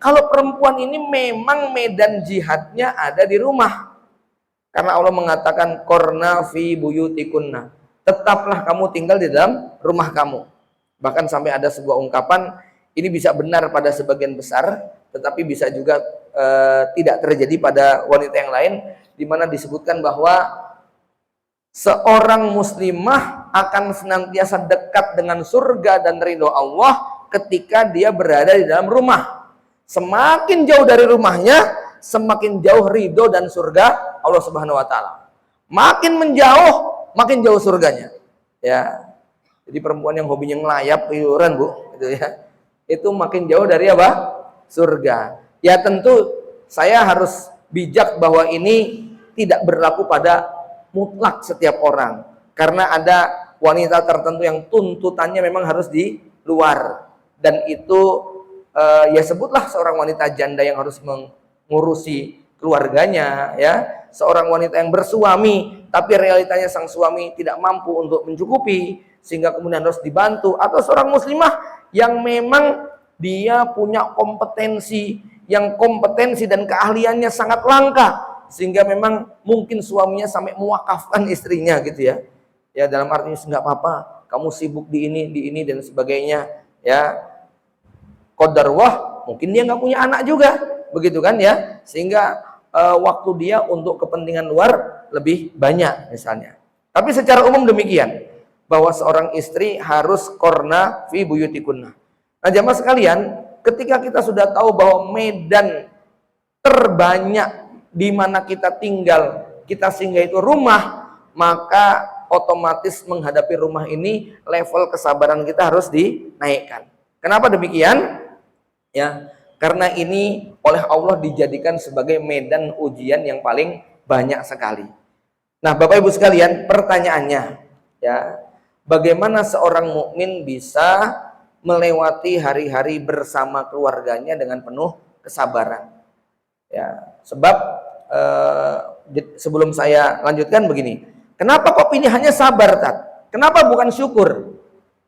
Kalau perempuan ini memang medan jihadnya ada di rumah. Karena Allah mengatakan qarna fi buyutikunna. Tetaplah kamu tinggal di dalam rumah kamu. Bahkan sampai ada sebuah ungkapan, ini bisa benar pada sebagian besar, tetapi bisa juga tidak terjadi pada wanita yang lain, di mana disebutkan bahwa seorang muslimah akan senantiasa dekat dengan surga dan ridho Allah ketika dia berada di dalam rumah. Semakin jauh dari rumahnya, semakin jauh ridho dan surga Allah Subhanahu wa taala. Makin menjauh, makin jauh surganya. Ya. Jadi perempuan yang hobinya ngelayap tiduran, Bu, gitu ya. Itu makin jauh dari apa? Surga. Ya tentu saya harus bijak bahwa ini tidak berlaku pada mutlak setiap orang. Karena ada wanita tertentu yang tuntutannya memang harus di luar. Dan itu ya sebutlah seorang wanita janda yang harus mengurusi keluarganya, ya, seorang wanita yang bersuami tapi realitanya sang suami tidak mampu untuk mencukupi sehingga kemudian harus dibantu, atau seorang muslimah yang memang dia punya kompetensi dan keahliannya sangat langka sehingga memang mungkin suaminya sampai mewakafkan istrinya gitu ya. Ya dalam artinya nggak apa-apa, kamu sibuk di ini dan sebagainya, ya. Qadarullah, mungkin dia nggak punya anak juga, begitu kan ya, sehingga waktu dia untuk kepentingan luar lebih banyak misalnya. Tapi secara umum demikian, bahwa seorang istri harus qarna fi buyutikunna. Nah jamaah sekalian, ketika kita sudah tahu bahwa medan terbanyak di mana kita tinggal, kita singgah itu rumah, maka otomatis menghadapi rumah ini level kesabaran kita harus dinaikkan. Kenapa demikian? Ya, karena ini oleh Allah dijadikan sebagai medan ujian yang paling banyak sekali. Nah, Bapak Ibu sekalian, pertanyaannya, ya, bagaimana seorang mukmin bisa melewati hari-hari bersama keluarganya dengan penuh kesabaran? Ya, sebab sebelum saya lanjutkan begini, kenapa kok pilihannya sabar, Tat? Kenapa bukan syukur?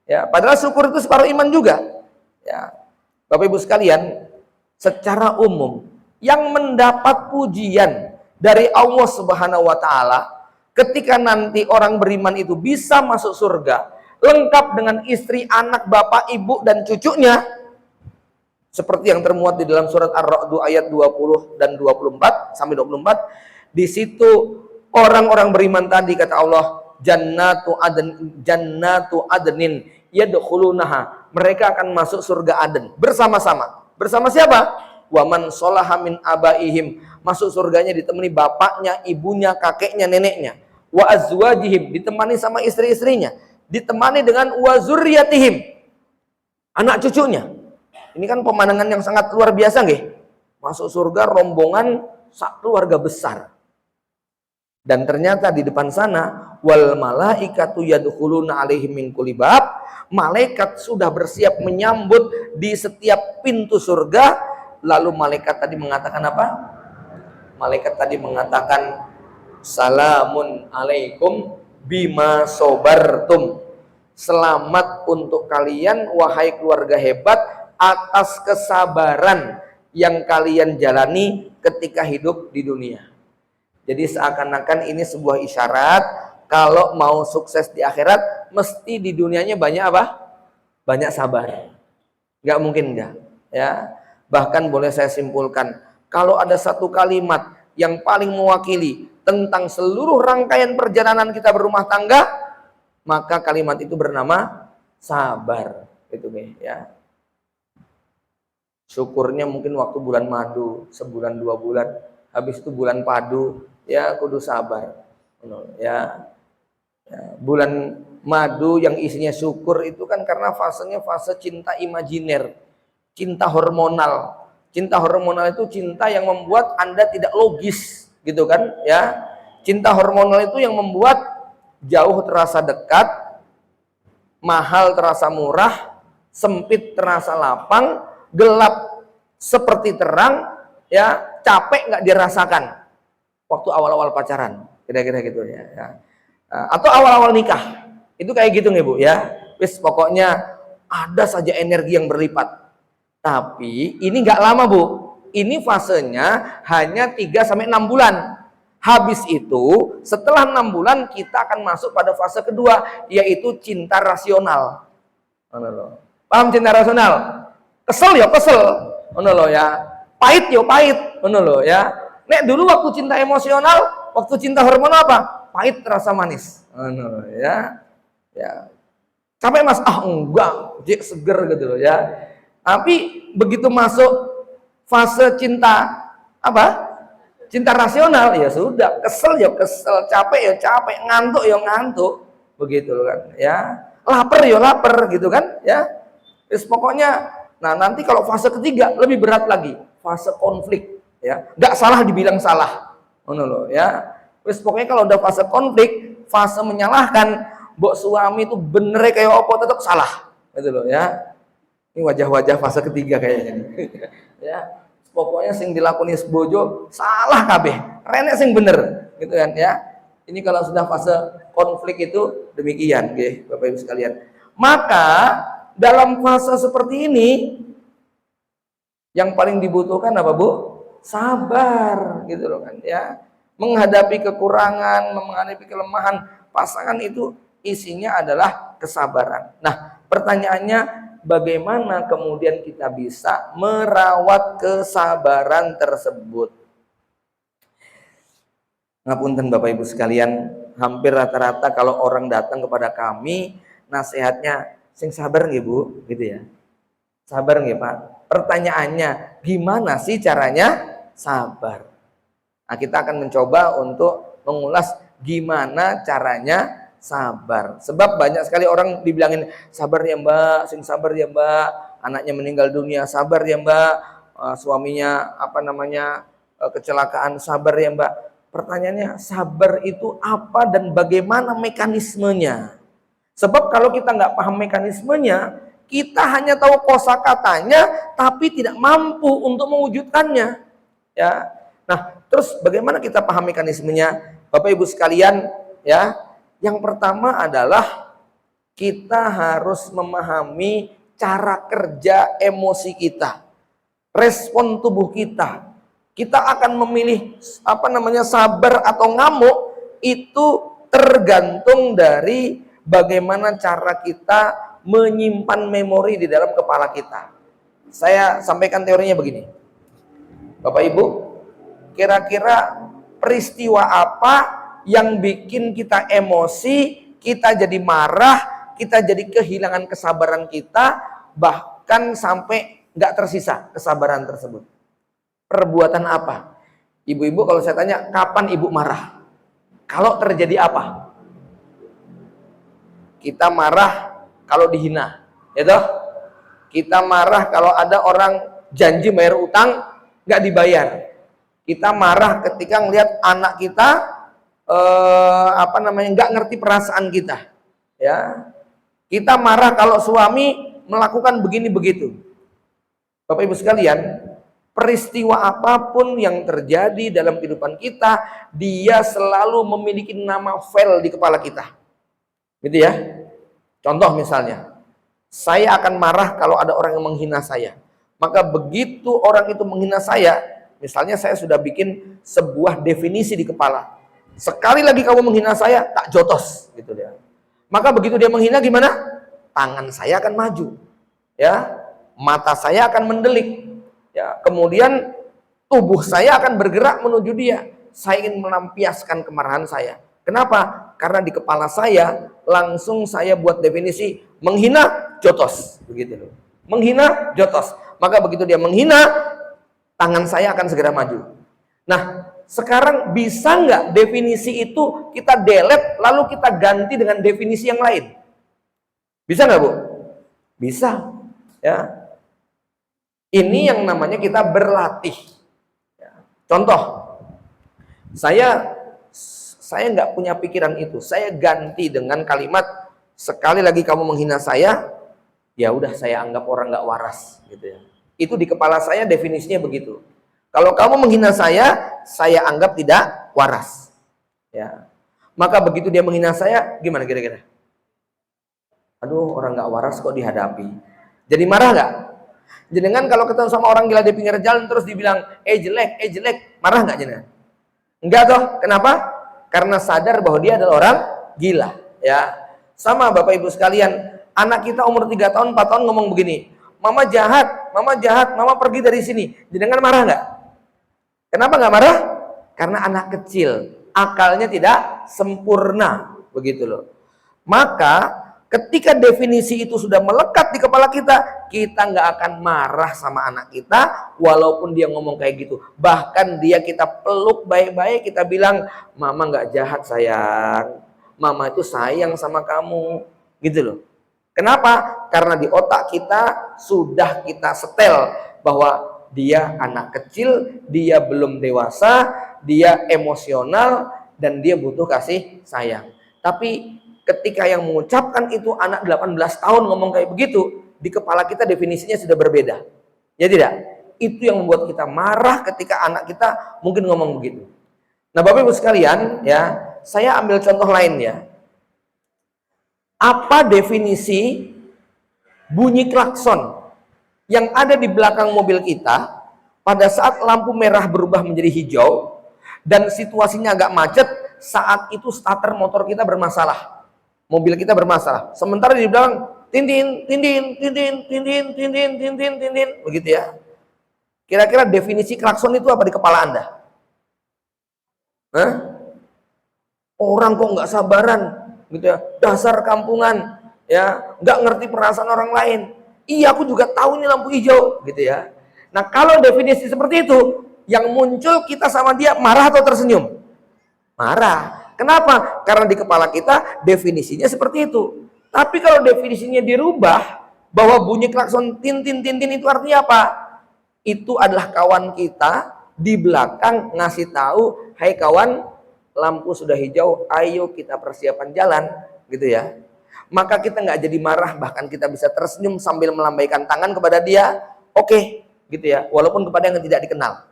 Ya, padahal syukur itu separuh iman juga. Ya. Bapak Ibu sekalian, secara umum yang mendapat pujian dari Allah Subhanahu wa taala ketika nanti orang beriman itu bisa masuk surga lengkap dengan istri, anak, bapak, ibu dan cucunya, seperti yang termuat di dalam surat Ar-Ra'd ayat 20 dan 24 sampai 24. Di situ orang-orang beriman tadi kata Allah, jannatu adnin yadkhulunaha, mereka akan masuk surga Aden bersama-sama. Bersama siapa? Waman sholaha min abaihim, masuk surganya ditemani bapaknya, ibunya, kakeknya, neneknya. Wa azwajihim, ditemani sama istri-istrinya, ditemani dengan wa zurriyatihim, anak cucunya. Ini kan pemandangan yang sangat luar biasa nggih. Masuk surga rombongan keluarga besar. Dan ternyata di depan sana wal malaikatu yadkhuluna alaihim min kulli bab, malaikat sudah bersiap menyambut di setiap pintu surga. Lalu malaikat tadi mengatakan apa? Malaikat tadi mengatakan salamun alaikum bima sobartum, selamat untuk kalian wahai keluarga hebat atas kesabaran yang kalian jalani ketika hidup di dunia. Jadi seakan-akan ini sebuah isyarat kalau mau sukses di akhirat mesti di dunianya banyak apa? Banyak sabar. Nggak mungkin enggak, ya. Bahkan boleh saya simpulkan, kalau ada satu kalimat yang paling mewakili tentang seluruh rangkaian perjalanan kita berumah tangga, maka kalimat itu bernama sabar, gitu nih, ya. Syukurnya mungkin waktu bulan madu, sebulan 2 bulan, habis itu bulan padu, ya kudu sabar, ya. Bulan madu yang isinya syukur itu kan karena fasenya fase cinta imajiner, cinta hormonal. Cinta hormonal itu cinta yang membuat Anda tidak logis, gitu kan, ya. Cinta hormonal itu yang membuat jauh terasa dekat, mahal terasa murah, sempit terasa lapang, gelap seperti terang, ya, capek nggak dirasakan waktu awal-awal pacaran, kira-kira gitu ya. Atau awal-awal nikah, itu kayak gitu nih Bu, ya. Wis pokoknya ada saja energi yang berlipat. Tapi ini nggak lama, Bu. Ini fasenya hanya 3-6 bulan. Habis itu, setelah 6 bulan kita akan masuk pada fase kedua, yaitu cinta rasional. Paham cinta rasional? Kesel ya kesel, ya. Pahit ya pahit, ya. Nek dulu waktu cinta emosional, waktu cinta hormonal apa? Pahit terasa manis, ya. Ya. Capek Mas? Ah enggak, dia seger gitu loh ya. Tapi begitu masuk fase cinta apa? Cinta rasional, ya sudah, kesel ya kesel, capek ya capek, ngantuk ya ngantuk, begitu kan ya. Lapar ya lapar gitu kan ya. Terus pokoknya, nah nanti kalau fase ketiga lebih berat lagi, fase konflik ya. Nggak salah dibilang salah, ya. Terus pokoknya kalau udah fase konflik, fase menyalahkan, mbok suami itu bener kayak opo tetap salah, gitu loh ya. Ini wajah-wajah fase ketiga kayaknya. Ya, pokoknya sing dilakoni bojo salah kabeh, renek sing bener, gitu kan ya. Ini kalau sudah fase konflik itu demikian, nggih, Bapak Ibu sekalian. Maka dalam fase seperti ini yang paling dibutuhkan apa, Bu? Sabar, gitu loh kan ya. Menghadapi kekurangan, menghadapi kelemahan pasangan itu isinya adalah kesabaran. Nah, pertanyaannya bagaimana kemudian kita bisa merawat kesabaran tersebut? Ngapunten Bapak Ibu sekalian, hampir rata-rata kalau orang datang kepada kami, nasihatnya sing sabar nggih Bu, gitu ya. Sabar nggih Pak. Pertanyaannya, gimana sih caranya sabar? Nah, kita akan mencoba untuk mengulas gimana caranya sabar. Sebab banyak sekali orang dibilangin sabar ya Mbak, sing sabar ya Mbak, anaknya meninggal dunia sabar ya Mbak, suaminya kecelakaan sabar ya Mbak. Pertanyaannya, sabar itu apa dan bagaimana mekanismenya? Sebab kalau kita nggak paham mekanismenya, kita hanya tahu kosakatanya tapi tidak mampu untuk mewujudkannya. Ya. Nah, terus bagaimana kita paham mekanismenya? Bapak Ibu sekalian, ya. Yang pertama adalah kita harus memahami cara kerja emosi kita, respon tubuh kita. Kita akan memilih sabar atau ngamuk itu tergantung dari bagaimana cara kita menyimpan memori di dalam kepala kita. Saya sampaikan teorinya begini. Bapak Ibu, kira-kira peristiwa apa yang bikin kita emosi, kita jadi marah, kita jadi kehilangan kesabaran kita, bahkan sampai nggak tersisa kesabaran tersebut? Perbuatan apa? Ibu-ibu kalau saya tanya, kapan ibu marah? Kalau terjadi apa? Kita marah kalau dihina, ya toh? Kita marah kalau ada orang janji bayar utang, nggak dibayar. Kita marah ketika ngelihat anak kita nggak ngerti perasaan kita, ya. Kita marah kalau suami melakukan begini begitu. Bapak Ibu sekalian, peristiwa apapun yang terjadi dalam kehidupan kita, dia selalu memiliki nama file di kepala kita, gitu ya. Contoh misalnya, saya akan marah kalau ada orang yang menghina saya. Maka begitu orang itu menghina saya, misalnya saya sudah bikin sebuah definisi di kepala. Sekali lagi kamu menghina saya, tak jotos, gitu dia. Maka begitu dia menghina gimana? Tangan saya akan maju, ya, mata saya akan mendelik, ya, kemudian tubuh saya akan bergerak menuju dia. Saya ingin melampiaskan kemarahan saya. Kenapa? Karena di kepala saya langsung saya buat definisi menghina jotos, begitu loh. Menghina jotos. Maka begitu dia menghina, tangan saya akan segera maju. Nah, sekarang bisa nggak definisi itu kita delete lalu kita ganti dengan definisi yang lain? Bisa nggak, Bu? Bisa, ya. Ini yang namanya kita berlatih. Ya. Contoh, saya nggak punya pikiran itu. Saya ganti dengan kalimat, sekali lagi kamu menghina saya, ya udah saya anggap orang nggak waras, gitu ya. Itu di kepala saya definisinya begitu. Kalau kamu menghina saya anggap tidak waras. Ya. Maka begitu dia menghina saya, gimana kira-kira? Aduh, orang nggak waras kok dihadapi. Jadi marah nggak? Jenengan kalau ketemu sama orang gila di pinggir jalan terus dibilang, jelek, marah nggak jenengan? Enggak toh, kenapa? Karena sadar bahwa dia adalah orang gila, ya. Sama Bapak Ibu sekalian, anak kita umur 3 tahun, 4 tahun ngomong begini, mama jahat, mama pergi dari sini. Jenengan marah nggak? Kenapa nggak marah? Karena anak kecil, akalnya tidak sempurna, begitu loh. Maka ketika definisi itu sudah melekat di kepala kita, kita nggak akan marah sama anak kita, walaupun dia ngomong kayak gitu. Bahkan kita peluk baik-baik, kita bilang, mama nggak jahat sayang, mama itu sayang sama kamu, gitu loh. Kenapa? Karena di otak kita sudah kita setel bahwa dia anak kecil, dia belum dewasa, dia emosional, dan dia butuh kasih sayang. Tapi ketika yang mengucapkan itu anak 18 tahun ngomong kayak begitu, di kepala kita definisinya sudah berbeda. Ya tidak? Itu yang membuat kita marah ketika anak kita mungkin ngomong begitu. Nah, Bapak Ibu sekalian, ya, saya ambil contoh lain ya. Apa definisi bunyi klakson yang ada di belakang mobil kita pada saat lampu merah berubah menjadi hijau dan situasinya agak macet, saat itu starter motor kita bermasalah, mobil kita bermasalah. Sementara di belakang tintin, begitu ya. Kira-kira definisi klakson itu apa di kepala Anda? Hah? Orang kok nggak sabaran, gitu ya, dasar kampungan, ya, nggak ngerti perasaan orang lain. Iya, aku juga tahu ini lampu hijau, gitu ya. Nah, kalau definisi seperti itu, yang muncul kita sama dia marah atau tersenyum? Marah. Kenapa? Karena di kepala kita definisinya seperti itu. Tapi kalau definisinya dirubah, bahwa bunyi klakson tintin itu artinya apa? Itu adalah kawan kita di belakang ngasih tahu, hai kawan, lampu sudah hijau, ayo kita persiapan jalan, gitu ya. Maka kita nggak jadi marah, bahkan kita bisa tersenyum sambil melambaikan tangan kepada dia, oke, gitu ya, walaupun kepada yang tidak dikenal.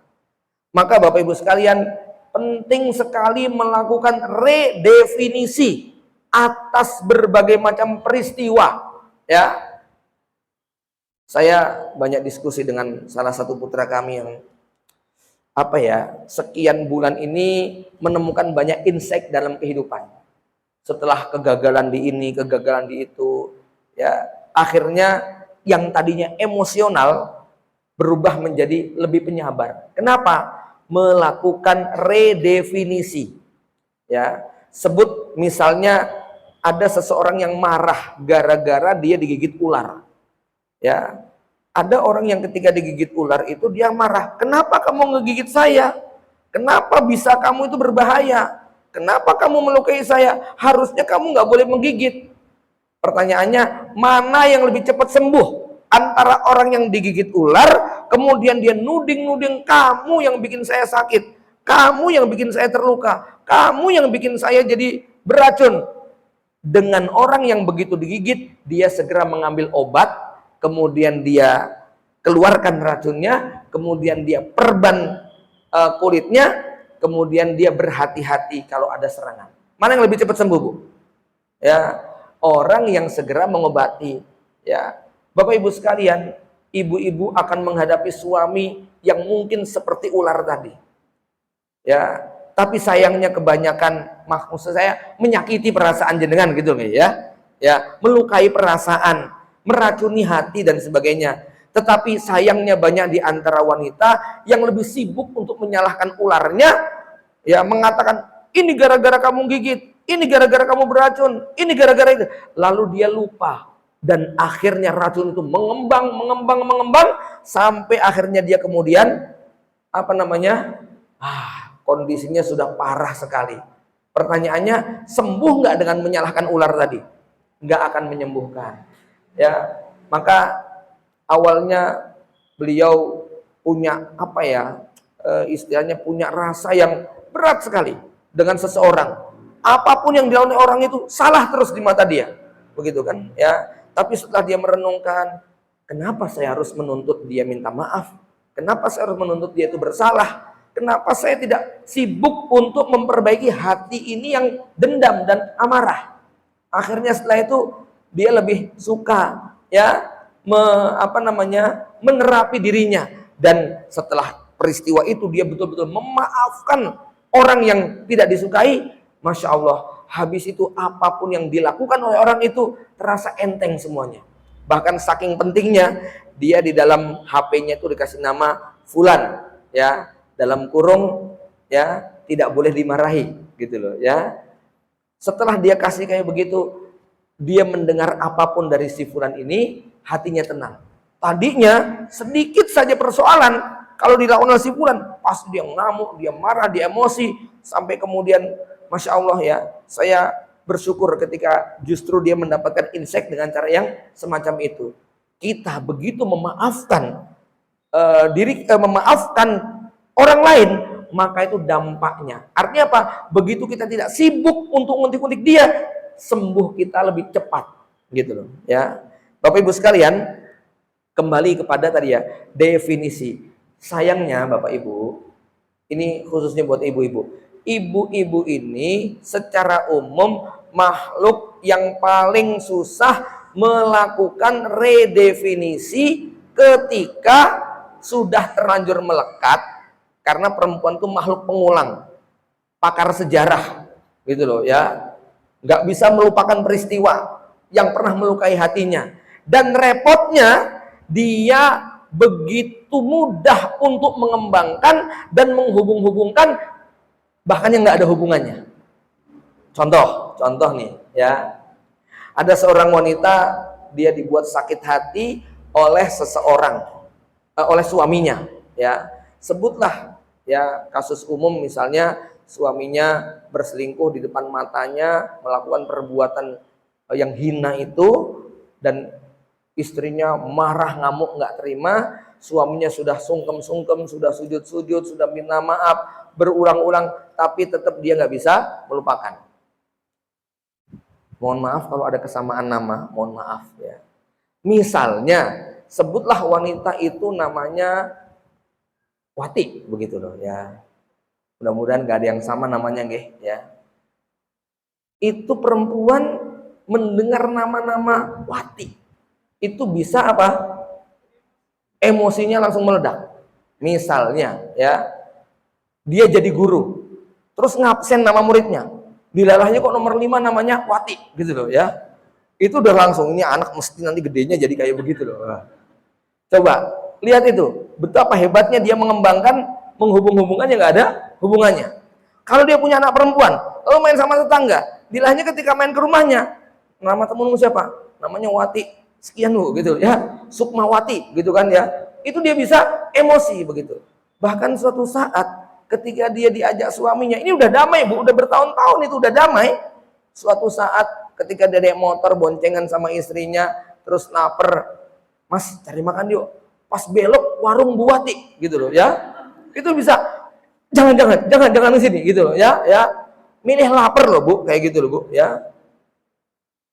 Maka Bapak Ibu sekalian, penting sekali melakukan redefinisi atas berbagai macam peristiwa, ya. Saya banyak diskusi dengan salah satu putra kami yang sekian bulan ini menemukan banyak insight dalam kehidupan. Setelah kegagalan di ini, kegagalan di itu, ya, akhirnya yang tadinya emosional berubah menjadi lebih penyabar. Kenapa? Melakukan redefinisi. Ya, sebut misalnya ada seseorang yang marah gara-gara dia digigit ular. Ya, ada orang yang ketika digigit ular itu dia marah. Kenapa kamu ngegigit saya? Kenapa bisa kamu itu berbahaya? Kenapa kamu melukai saya? Harusnya kamu nggak boleh menggigit. Pertanyaannya, mana yang lebih cepat sembuh? Antara orang yang digigit ular, kemudian dia nuding-nuding, kamu yang bikin saya sakit, kamu yang bikin saya terluka, kamu yang bikin saya jadi beracun. Dengan orang yang begitu digigit, dia segera mengambil obat, kemudian dia keluarkan racunnya, kemudian dia perban kulitnya, kemudian dia berhati-hati kalau ada serangan. Mana yang lebih cepat sembuh, Bu? Ya, orang yang segera mengobati. Ya, Bapak Ibu sekalian, ibu-ibu akan menghadapi suami yang mungkin seperti ular tadi. Ya, tapi sayangnya kebanyakan, maksud saya, menyakiti perasaan jenengan gitu ya. Ya, melukai perasaan, meracuni hati dan sebagainya. Tetapi sayangnya banyak di antara wanita yang lebih sibuk untuk menyalahkan ularnya, ya, mengatakan ini gara-gara kamu gigit, ini gara-gara kamu beracun, ini gara-gara itu. Lalu dia lupa dan akhirnya racun itu mengembang sampai akhirnya dia kemudian kondisinya sudah parah sekali. Pertanyaannya, sembuh nggak dengan menyalahkan ular tadi? Nggak akan menyembuhkan. Ya, maka awalnya beliau punya istilahnya punya rasa yang berat sekali dengan seseorang. Apapun yang dilakukan orang itu salah terus di mata dia, begitu kan? Ya. Tapi setelah dia merenungkan, kenapa saya harus menuntut dia minta maaf? Kenapa saya harus menuntut dia itu bersalah? Kenapa saya tidak sibuk untuk memperbaiki hati ini yang dendam dan amarah? Akhirnya setelah itu dia lebih suka ya menerapi dirinya, dan setelah peristiwa itu dia betul-betul memaafkan orang yang tidak disukai. Masya Allah, habis itu apapun yang dilakukan oleh orang itu terasa enteng semuanya. Bahkan saking pentingnya, dia di dalam HP-nya itu dikasih nama Fulan, ya, dalam kurung, ya, tidak boleh dimarahi, gitu loh, ya. Setelah dia kasih kayak begitu, dia mendengar apapun dari si Fulan ini, hatinya tenang. Tadinya sedikit saja persoalan, kalau dilakukan oleh si Fulan, pasti dia ngamuk, dia marah, dia emosi, sampai kemudian, Masya Allah ya, saya bersyukur ketika justru dia mendapatkan insight dengan cara yang semacam itu. Kita begitu memaafkan memaafkan orang lain, maka itu dampaknya. Artinya apa? Begitu kita tidak sibuk untuk nguntik-nguntik dia, sembuh kita lebih cepat, gitu loh. Ya, Bapak Ibu sekalian, kembali kepada tadi ya, definisi. Sayangnya Bapak Ibu, ini khususnya buat ibu-ibu. Ibu-ibu ini secara umum makhluk yang paling susah melakukan redefinisi ketika sudah terlanjur melekat, karena perempuan itu makhluk pengulang, pakar sejarah, gitu loh ya, nggak bisa melupakan peristiwa yang pernah melukai hatinya, dan repotnya dia begitu mudah untuk mengembangkan dan menghubung-hubungkan bahkan yang nggak ada hubungannya. Contoh nih ya, ada seorang wanita, dia dibuat sakit hati oleh seseorang, oleh suaminya, ya. Sebutlah ya kasus umum, misalnya suaminya berselingkuh di depan matanya, melakukan perbuatan yang hina itu, dan istrinya marah, ngamuk, nggak terima. Suaminya sudah sungkem-sungkem, sudah sujud-sujud, sudah minta maaf berulang-ulang, tapi tetap dia nggak bisa melupakan. Mohon maaf kalau ada kesamaan nama, mohon maaf ya. Misalnya, sebutlah wanita itu namanya Wati, begitu loh ya. Mudah-mudahan gak ada yang sama namanya, nggih ya. Itu perempuan mendengar nama-nama Wati, itu bisa apa? Emosinya langsung meledak. Misalnya ya, dia jadi guru, terus ngabsen nama muridnya, dilalahnya kok nomor 5 namanya Wati, gitu loh ya. Itu udah langsung, ini anak mesti nanti gedenya jadi kayak begitu loh. Coba lihat itu, betapa hebatnya dia mengembangkan, menghubung-hubungkan yang nggak ada hubungannya. Kalau dia punya anak perempuan, lalu main sama tetangga, dilahnya ketika main ke rumahnya, nama temenmu siapa? Namanya Wati sekian loh, gitu ya, Sukmawati, gitu kan ya. Itu dia bisa emosi begitu. Bahkan suatu saat ketika dia diajak suaminya, ini udah damai Bu, udah bertahun-tahun itu udah damai. Suatu saat ketika dia naik motor boncengan sama istrinya, terus lapar, Mas cari makan yuk. Pas belok warung Bu Wati, gitu loh ya. Itu bisa, jangan ke sini, gitu loh ya. Milih lapar loh Bu, kayak gitu loh Bu ya.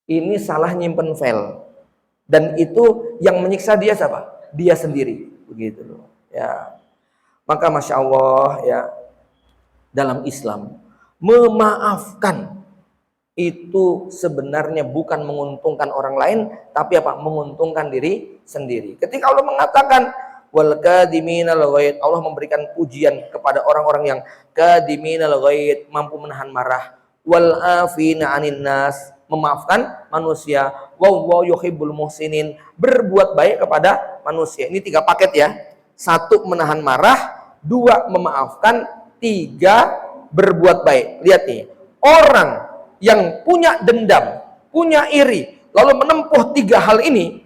Ini salah nyimpen file, dan itu yang menyiksa dia siapa? Dia sendiri, begitu loh ya. Maka Masya Allah ya, dalam Islam memaafkan itu sebenarnya bukan menguntungkan orang lain, tapi apa? Menguntungkan diri sendiri. Ketika Allah mengatakan wal kadiminal ghaid, Allah memberikan pujian kepada orang-orang yang kadiminal ghaid, mampu menahan marah, wal afina anin nas, memaafkan manusia, wallahu yuhibbul muhsinin, berbuat baik kepada manusia. Ini 3 paket ya. 1 menahan marah, 2 memaafkan, 3 berbuat baik. Lihat nih, orang yang punya dendam, punya iri, lalu menempuh 3 hal ini,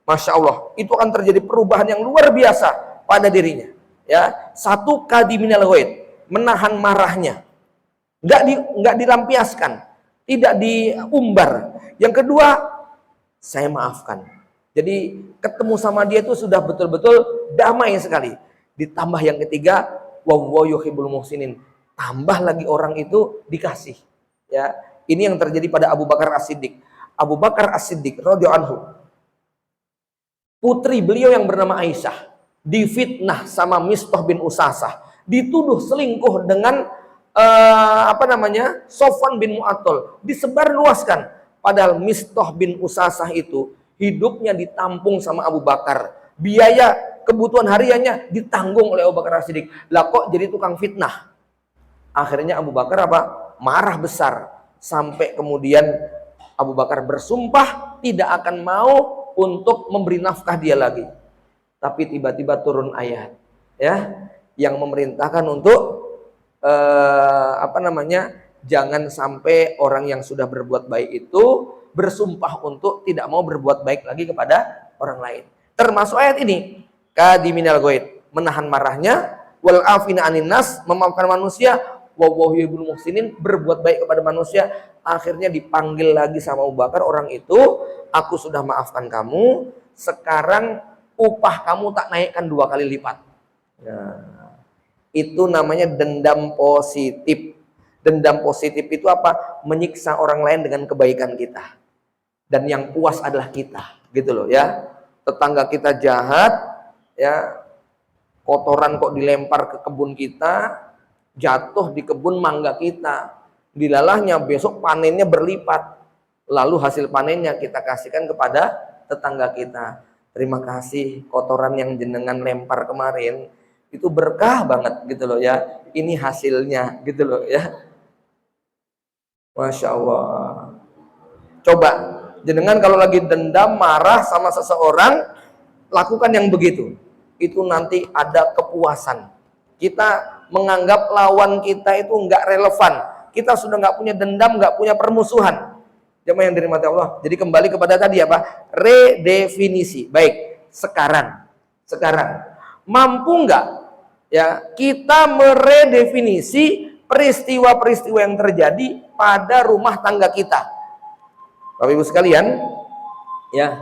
Masya Allah, itu akan terjadi perubahan yang luar biasa pada dirinya. Ya, 1 kadiminal ghaid, menahan marahnya, nggak dilampiaskan, tidak diumbar. Yang kedua, saya maafkan. Jadi ketemu sama dia itu sudah betul-betul damai sekali. Ditambah yang ketiga, wallahu yuhibbul muhsinin, tambah lagi orang itu dikasih. Ya, ini yang terjadi pada Abu Bakar As-Siddiq. Abu Bakar As-Siddiq radhiyallahu anhu, putri beliau yang bernama Aisyah difitnah sama Mistah bin Usasah, dituduh selingkuh dengan Sofwan bin Mu'attal, disebar luaskan. Padahal Mistah bin Usasah itu hidupnya ditampung sama Abu Bakar. Biaya kebutuhan hariannya ditanggung oleh Abu Bakar As-Siddiq. Lah kok jadi tukang fitnah? Akhirnya Abu Bakar apa? Marah besar. Sampai kemudian Abu Bakar bersumpah tidak akan mau untuk memberi nafkah dia lagi. Tapi tiba-tiba turun ayat ya yang memerintahkan untuk jangan sampai orang yang sudah berbuat baik itu bersumpah untuk tidak mau berbuat baik lagi kepada orang lain. Termasuk ayat ini, kadiminal ghaid, menahan marahnya, wal afina anin nas, memaafkan manusia, wallahu yuhibbul muhsinin, berbuat baik kepada manusia. Akhirnya dipanggil lagi sama Abu Bakar orang itu, aku sudah maafkan kamu, sekarang upah kamu tak naikkan 2 kali lipat. Nah, itu namanya dendam positif. Dendam positif itu apa? Menyiksa orang lain dengan kebaikan kita. Dan yang puas adalah kita, gitu loh ya. Tetangga kita jahat, ya, kotoran kok dilempar ke kebun kita, jatuh di kebun mangga kita. Dilalahnya besok panennya berlipat. Lalu hasil panennya kita kasihkan kepada tetangga kita. Terima kasih kotoran yang jenengan lempar kemarin. Itu berkah banget gitu loh ya. Ini hasilnya gitu loh ya. Masya Allah. Coba jenengan kalau lagi dendam, marah sama seseorang, lakukan yang begitu. Itu nanti ada kepuasan. Kita menganggap lawan kita itu nggak relevan. Kita sudah nggak punya dendam, nggak punya permusuhan. Jemaah yang dirahmati Allah. Jadi kembali kepada tadi apa? Redefinisi. Baik, sekarang mampu nggak ya kita meredefinisi peristiwa-peristiwa yang terjadi pada rumah tangga kita. Bapak Ibu sekalian, ya,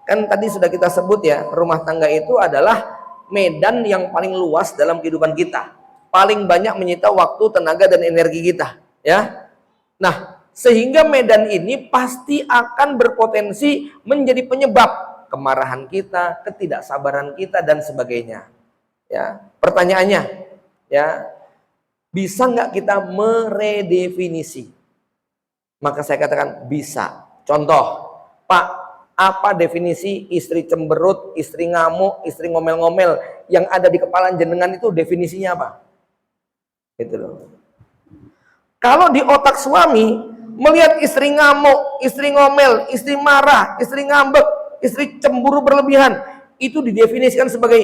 kan tadi sudah kita sebut ya, rumah tangga itu adalah medan yang paling luas dalam kehidupan kita. Paling banyak menyita waktu, tenaga, dan energi kita, ya. Nah, sehingga medan ini pasti akan berpotensi menjadi penyebab kemarahan kita, ketidaksabaran kita, dan sebagainya. Ya, pertanyaannya, ya, bisa nggak kita meredefinisi? Maka saya katakan bisa. Contoh, Pak, apa definisi istri cemberut, istri ngamuk, istri ngomel-ngomel yang ada di kepala jenengan itu definisinya apa? Gitu loh. Kalau di otak suami melihat istri ngamuk, istri ngomel, istri marah, istri ngambek, istri cemburu berlebihan, itu didefinisikan sebagai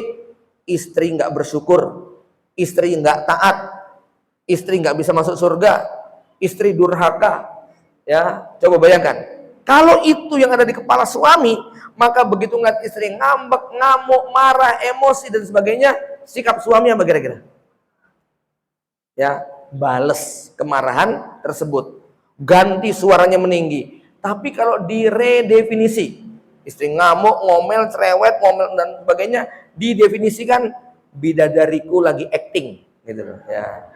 istri nggak bersyukur, istri nggak taat, istri nggak bisa masuk surga, istri durhaka. Ya, coba bayangkan. Kalau itu yang ada di kepala suami, maka begitu ngeliat istri ngambek, ngamuk, marah, emosi dan sebagainya, sikap suami apa kira-kira? Ya, bales kemarahan tersebut. Ganti suaranya meninggi. Tapi kalau diredefinisi, istri ngamuk, ngomel, cerewet, ngomel dan sebagainya, didefinisikan bidadariku lagi acting, gitu loh. Ya.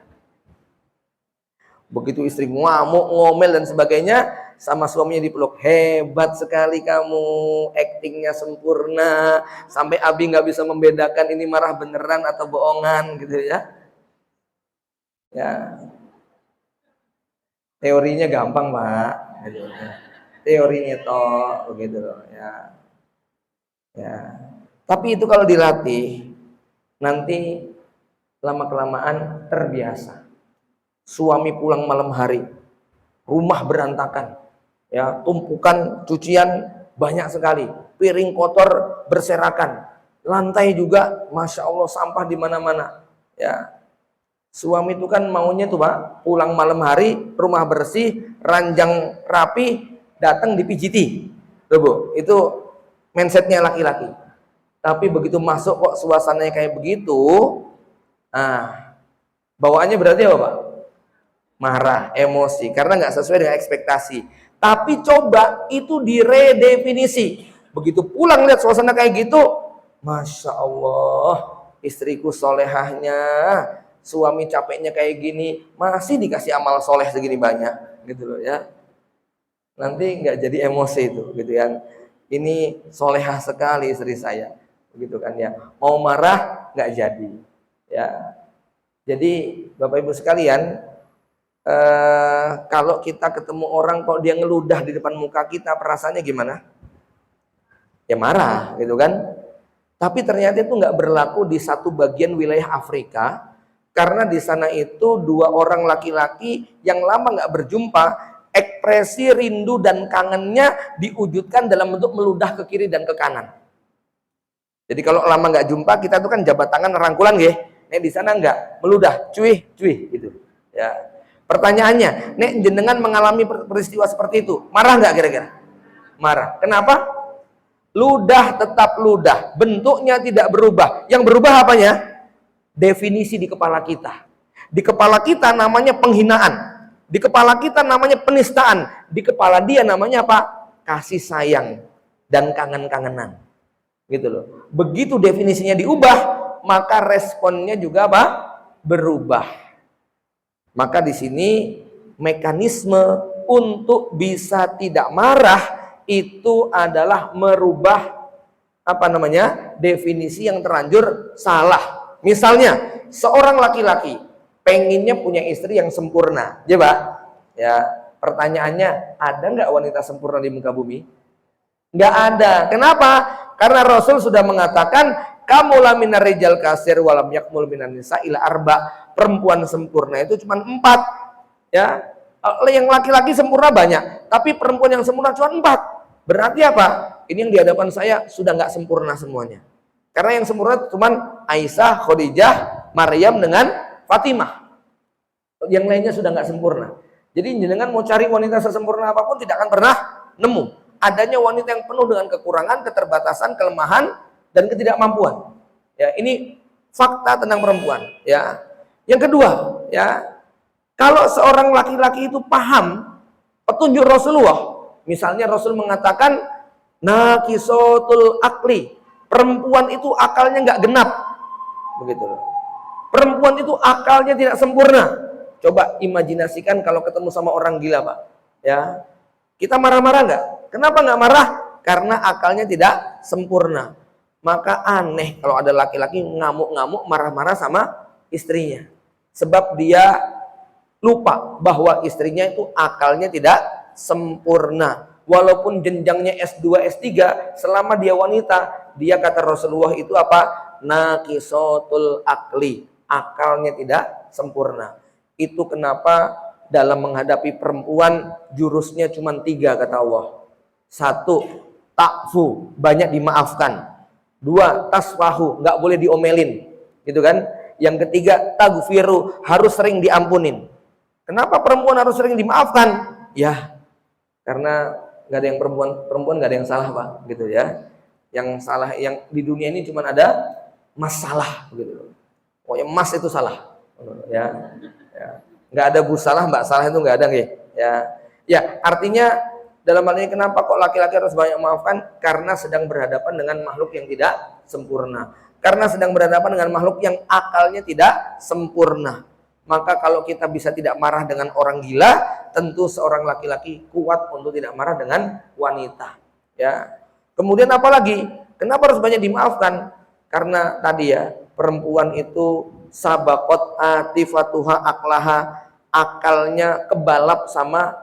Begitu istri ngamuk, ngomel dan sebagainya, sama suaminya dipeluk, hebat sekali kamu, aktingnya sempurna, sampai Abi nggak bisa membedakan ini marah beneran atau bohongan, gitu ya. Ya, teorinya gampang Pak, gitu. Teorinya toh, begitu loh, ya. Ya, tapi itu kalau dilatih, nanti lama kelamaan terbiasa. Suami pulang malam hari, rumah berantakan, ya, tumpukan cucian banyak sekali, piring kotor berserakan, lantai juga, masya Allah sampah di mana-mana, ya. Suami itu kan maunya tuh Pak, pulang malam hari, rumah bersih, ranjang rapi, datang dipijiti, tuh Bu, itu mindsetnya laki-laki. Tapi begitu masuk kok suasananya kayak begitu, nah, bawaannya berarti apa Pak? Marah, emosi, karena nggak sesuai dengan ekspektasi. Tapi coba itu diredefinisi. Begitu pulang lihat suasana kayak gitu, masya Allah, istriku solehahnya, suami capeknya kayak gini, masih dikasih amal soleh segini banyak, gitu loh ya. Nanti nggak jadi emosi itu, gitu kan? Ini solehah sekali istri saya, begitu kan ya. Mau marah nggak jadi, ya. Jadi Bapak Ibu sekalian, Kalau kita ketemu orang kok dia ngeludah di depan muka kita, perasaannya gimana? Ya marah gitu kan. Tapi ternyata itu nggak berlaku di satu bagian wilayah Afrika, karena di sana itu dua orang laki-laki yang lama nggak berjumpa, ekspresi rindu dan kangennya diwujudkan dalam bentuk meludah ke kiri dan ke kanan. Jadi kalau lama nggak jumpa, kita tuh kan jabat tangan rangkulan nggih. Nek di sana nggak, meludah, cuy, cuy gitu. Ya. Pertanyaannya, nek jenengan mengalami peristiwa seperti itu, marah nggak kira-kira? Marah. Kenapa? Ludah tetap ludah, bentuknya tidak berubah. Yang berubah apanya? Definisi di kepala kita. Di kepala kita namanya penghinaan. Di kepala kita namanya penistaan. Di kepala dia namanya apa? Kasih sayang dan kangen-kangenan. Gitu loh. Begitu definisinya diubah, maka responnya juga apa? Berubah. Maka di sini mekanisme untuk bisa tidak marah itu adalah merubah apa namanya? Definisi yang terlanjur salah. Misalnya, seorang laki-laki pengennya punya istri yang sempurna, ya Pak? Ya, pertanyaannya, ada nggak wanita sempurna di muka bumi? Nggak ada. Kenapa? Karena Rasul sudah mengatakan, kamu laminar rijal kasir walam yakmul minan nisa ila arba. Perempuan sempurna itu cuma 4. Ya, yang laki-laki sempurna banyak, tapi perempuan yang sempurna cuma 4. Berarti apa? Ini yang di hadapan saya sudah nggak sempurna semuanya. Karena yang sempurna cuma Aisyah, Khadijah, Maryam dengan Fatimah. Yang lainnya sudah nggak sempurna. Jadi jenengan mau cari wanita sesempurna apapun tidak akan pernah nemu. Adanya wanita yang penuh dengan kekurangan, keterbatasan, kelemahan, dan ketidakmampuan. Ya, ini fakta tentang perempuan. Ya. Yang kedua, ya, kalau seorang laki-laki itu paham petunjuk Rasulullah, misalnya Rasul mengatakan naqisatul akli, perempuan itu akalnya nggak genap, begitu loh. Perempuan itu akalnya tidak sempurna. Coba imajinasikan kalau ketemu sama orang gila, Pak. Ya, kita marah-marah nggak? Kenapa nggak marah? Karena akalnya tidak sempurna. Maka aneh kalau ada laki-laki ngamuk-ngamuk marah-marah sama istrinya. Sebab dia lupa bahwa istrinya itu akalnya tidak sempurna. Walaupun jenjangnya S2, S3, selama dia wanita, dia kata Rasulullah itu apa? Naqisatul akli, akalnya tidak sempurna. Itu kenapa dalam menghadapi perempuan jurusnya cuma 3 kata Allah. 1, takfu, banyak dimaafkan. 2, tasfahu, nggak boleh diomelin, gitu kan? Yang ketiga, tagfiru, harus sering diampunin. Kenapa perempuan harus sering dimaafkan? Ya, karena nggak ada yang perempuan nggak ada yang salah, Pak, gitu ya. Yang salah yang di dunia ini cuma ada masalah, gitu. Pokoknya mas itu salah, ya. Ya. Nggak ada bu salah, mbak salah itu nggak ada, gitu. Ya, ya, artinya dalam hal ini kenapa kok laki-laki harus banyak maafkan? Karena sedang berhadapan dengan makhluk yang tidak sempurna. Karena sedang berhadapan dengan makhluk yang akalnya tidak sempurna. Maka kalau kita bisa tidak marah dengan orang gila, tentu seorang laki-laki kuat untuk tidak marah dengan wanita. Ya. Kemudian apa lagi? Kenapa harus banyak dimaafkan? Karena tadi ya, perempuan itu sabaqat atifatuha aklaha, akalnya kebalap sama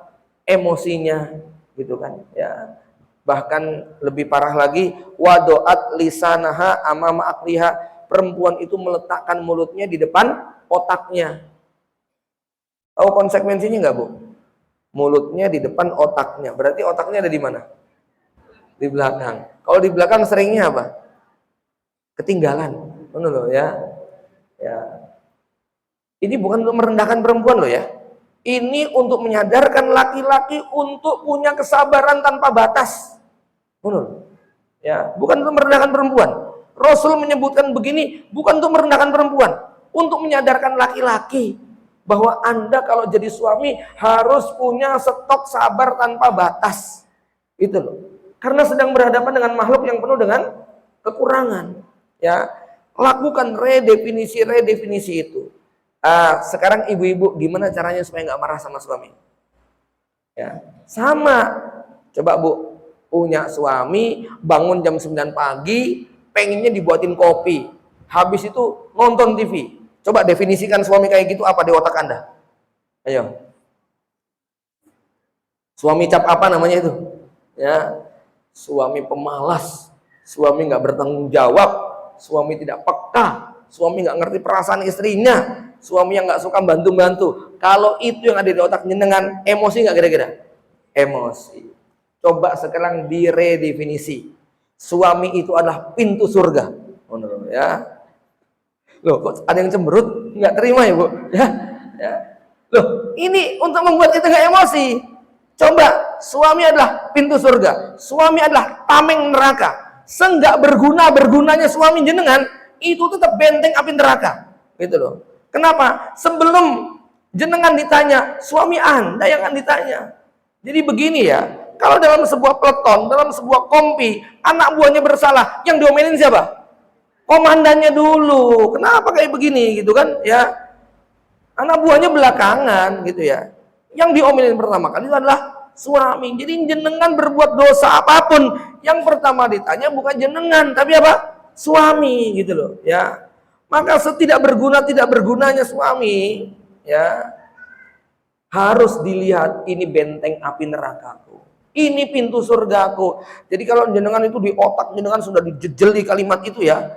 emosinya, gitu kan? Ya. Bahkan lebih parah lagi, wadoat lisanaha amama akliha, perempuan itu meletakkan mulutnya di depan otaknya. Tahu konsekuensinya nggak, Bu? Mulutnya di depan otaknya, berarti otaknya ada di mana? Di belakang. Kalau di belakang seringnya apa? Ketinggalan, benar loh ya. Ya. Ini bukan untuk merendahkan perempuan loh ya. Ini untuk menyadarkan laki-laki untuk punya kesabaran tanpa batas. Benar. Ya, bukan untuk merendahkan perempuan. Rasul menyebutkan begini bukan untuk merendahkan perempuan, untuk menyadarkan laki-laki bahwa Anda kalau jadi suami harus punya stok sabar tanpa batas. Itu loh. Karena sedang berhadapan dengan makhluk yang penuh dengan kekurangan. Ya, lakukan redefinisi itu. Sekarang ibu-ibu gimana caranya supaya nggak marah sama suami? Ya, sama. Coba Bu, punya suami bangun jam 9 pagi, pengennya dibuatin kopi. Habis itu nonton TV. Coba definisikan suami kayak gitu apa di otak Anda? Ayo. Suami cap apa namanya itu? Ya, suami pemalas, suami nggak bertanggung jawab, suami tidak peka, suami nggak ngerti perasaan istrinya, suami yang nggak suka bantu-bantu. Kalau itu yang ada di otak jenengan, emosi nggak kira-kira? Emosi. Coba sekarang diredefinisi. Suami itu adalah pintu surga. Ya. Loh, kok ada yang cemberut? Nggak terima ya, Bu? Ya. Loh, ini untuk membuat kita nggak emosi. Coba, suami adalah pintu surga. Suami adalah tameng neraka. Seenggak bergunanya suami jenengan, itu tetap benteng api neraka. Gitu loh. Kenapa? Sebelum jenengan ditanya, suami Anda yang akan ditanya. Jadi begini ya, kalau dalam sebuah peleton, dalam sebuah kompi, anak buahnya bersalah, yang diomelin siapa? Komandannya dulu. Kenapa kayak begini gitu kan? Ya, anak buahnya belakangan gitu ya. Yang diomelin pertama kali itu adalah suami. Jadi jenengan berbuat dosa apapun, yang pertama ditanya bukan jenengan, tapi apa? Suami gitu loh. Ya, maka setidak bergunanya suami, ya harus dilihat, ini benteng api nerakaku, ini pintu surgaku. Jadi kalau jenengan itu di otak jenengan sudah dijejel di kalimat itu ya,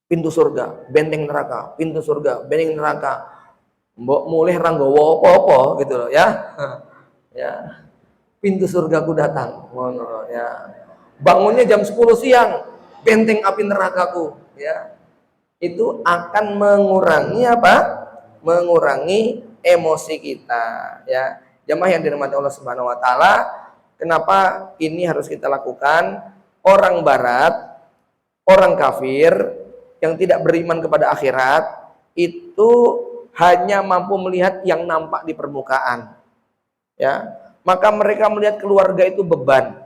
pintu surga, benteng neraka, pintu surga, benteng neraka, mbok mulih ranggowo apa-apa gitu loh ya. Ya, pintu surgaku datang. Ya. Bangunnya jam 10 siang, benteng api nerakaku, ya. Itu akan mengurangi apa? Mengurangi emosi kita, ya. Jamaah yang dirahmati Allah Subhanahu wa taala, kenapa ini harus kita lakukan? Orang barat, orang kafir yang tidak beriman kepada akhirat itu hanya mampu melihat yang nampak di permukaan. Ya, maka mereka melihat keluarga itu beban.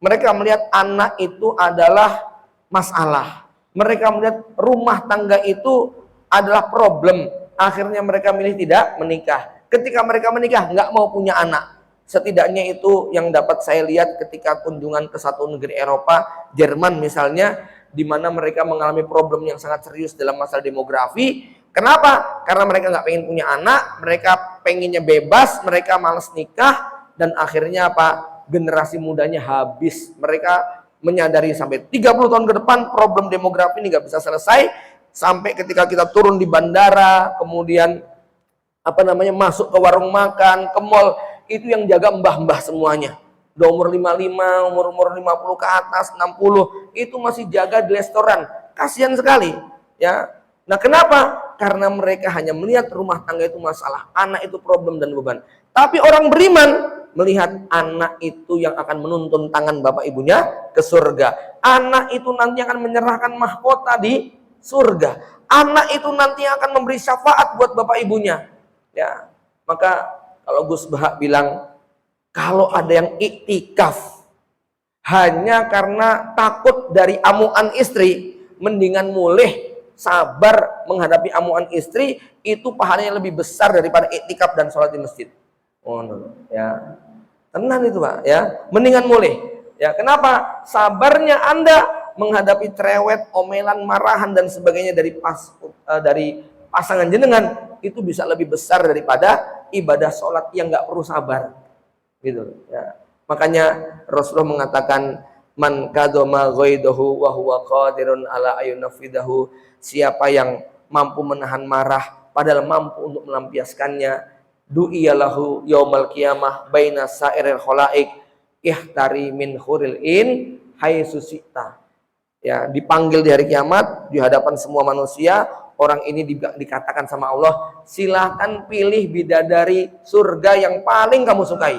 Mereka melihat anak itu adalah masalah. Mereka melihat rumah tangga itu adalah problem. Akhirnya mereka milih tidak menikah. Ketika mereka menikah, nggak mau punya anak. Setidaknya itu yang dapat saya lihat ketika kunjungan ke satu negeri Eropa, Jerman misalnya, di mana mereka mengalami problem yang sangat serius dalam masalah demografi. Kenapa? Karena mereka nggak pengen punya anak, mereka pengennya bebas, mereka malas nikah, dan akhirnya apa? Generasi mudanya habis. Mereka menyadari sampai 30 tahun ke depan problem demografi ini nggak bisa selesai. Sampai ketika kita turun di bandara, kemudian masuk ke warung makan, ke mall, itu yang jaga mbah-mbah semuanya. Udah umur 55, umur 50 ke atas, 60, itu masih jaga di restoran. Kasihan sekali, ya. Nah, kenapa? Karena mereka hanya melihat rumah tangga itu masalah, anak itu problem dan beban. Tapi orang beriman melihat anak itu yang akan menuntun tangan bapak ibunya ke surga. Anak itu nanti akan menyerahkan mahkota di surga. Anak itu nanti akan memberi syafaat buat bapak ibunya. Ya, maka kalau Gus Bahak bilang, kalau ada yang iktikaf hanya karena takut dari amuan istri, mendingan mulih sabar menghadapi amuan istri, itu pahalanya lebih besar daripada iktikaf dan sholat di masjid. Oh, no. Ya, tenan itu Pak, ya, mendingan mulih. Ya, kenapa? Sabarnya Anda menghadapi cerewet, omelan, marahan dan sebagainya dari pasangan jenengan, itu bisa lebih besar daripada ibadah sholat yang nggak perlu sabar, gitu ya. Makanya Rasulullah mengatakan, man kadoma ghaidahu wa huwa qadirun ala ayunafidahu, siapa yang mampu menahan marah padahal mampu untuk melampiaskannya, du'iyalahu yaumal qiyamah baina sa'iril khalaik ihtari min huril in haitsu syi'ta. Ya, dipanggil di hari kiamat di hadapan semua manusia. Orang ini dikatakan sama Allah, silahkan pilih bidadari surga yang paling kamu sukai.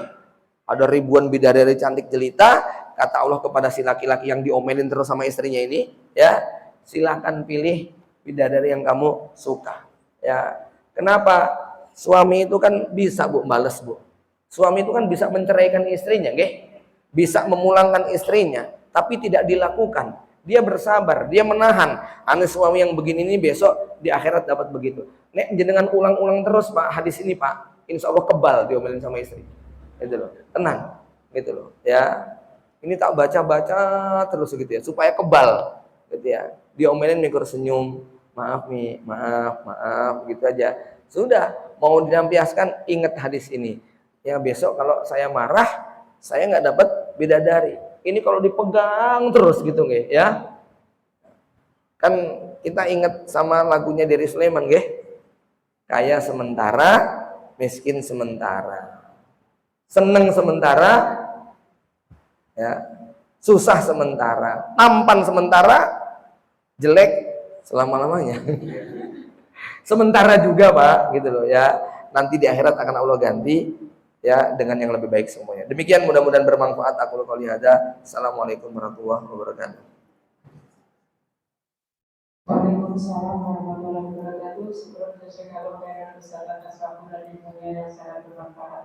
Ada ribuan bidadari cantik jelita, kata Allah kepada si laki-laki yang diomelin terus sama istrinya ini, ya, silahkan pilih bidadari yang kamu suka. Ya, kenapa? Suami itu kan bisa Bu males Bu. Suami itu kan bisa menceraikan istrinya, nggih? Bisa memulangkan istrinya, tapi tidak dilakukan. Dia bersabar, dia menahan. Ane suami yang begini ini besok di akhirat dapat begitu. Nek jenengan ulang-ulang terus Pak hadis ini Pak, insya Allah kebal diomelin sama istri. Gitu loh, tenang, gitu loh. Ya, ini tak baca-baca terus gitu ya, supaya kebal, gitu ya. Diomelin mikir senyum, maaf nih, maaf, gitu aja. Sudah, mau dilampiaskan, ingat hadis ini. Ya besok kalau saya marah, saya nggak dapat bidadari. Ini kalau dipegang terus gitu nggih ya. Kan kita ingat sama lagunya dari Sulaiman nggih. Kaya sementara, miskin sementara. Seneng sementara, ya. Susah sementara, tampan sementara, jelek selama-lamanya. Sementara juga Pak, gitu loh ya. Nanti di akhirat akan Allah ganti ya dengan yang lebih baik semuanya. Demikian mudah-mudahan bermanfaat. Aku qouli hada. Assalamualaikum warahmatullahi wabarakatuh. Waalaikumsalam warahmatullahi wabarakatuh. Semoga Allah memberikan kesehatan dan yang sangat bermanfaat.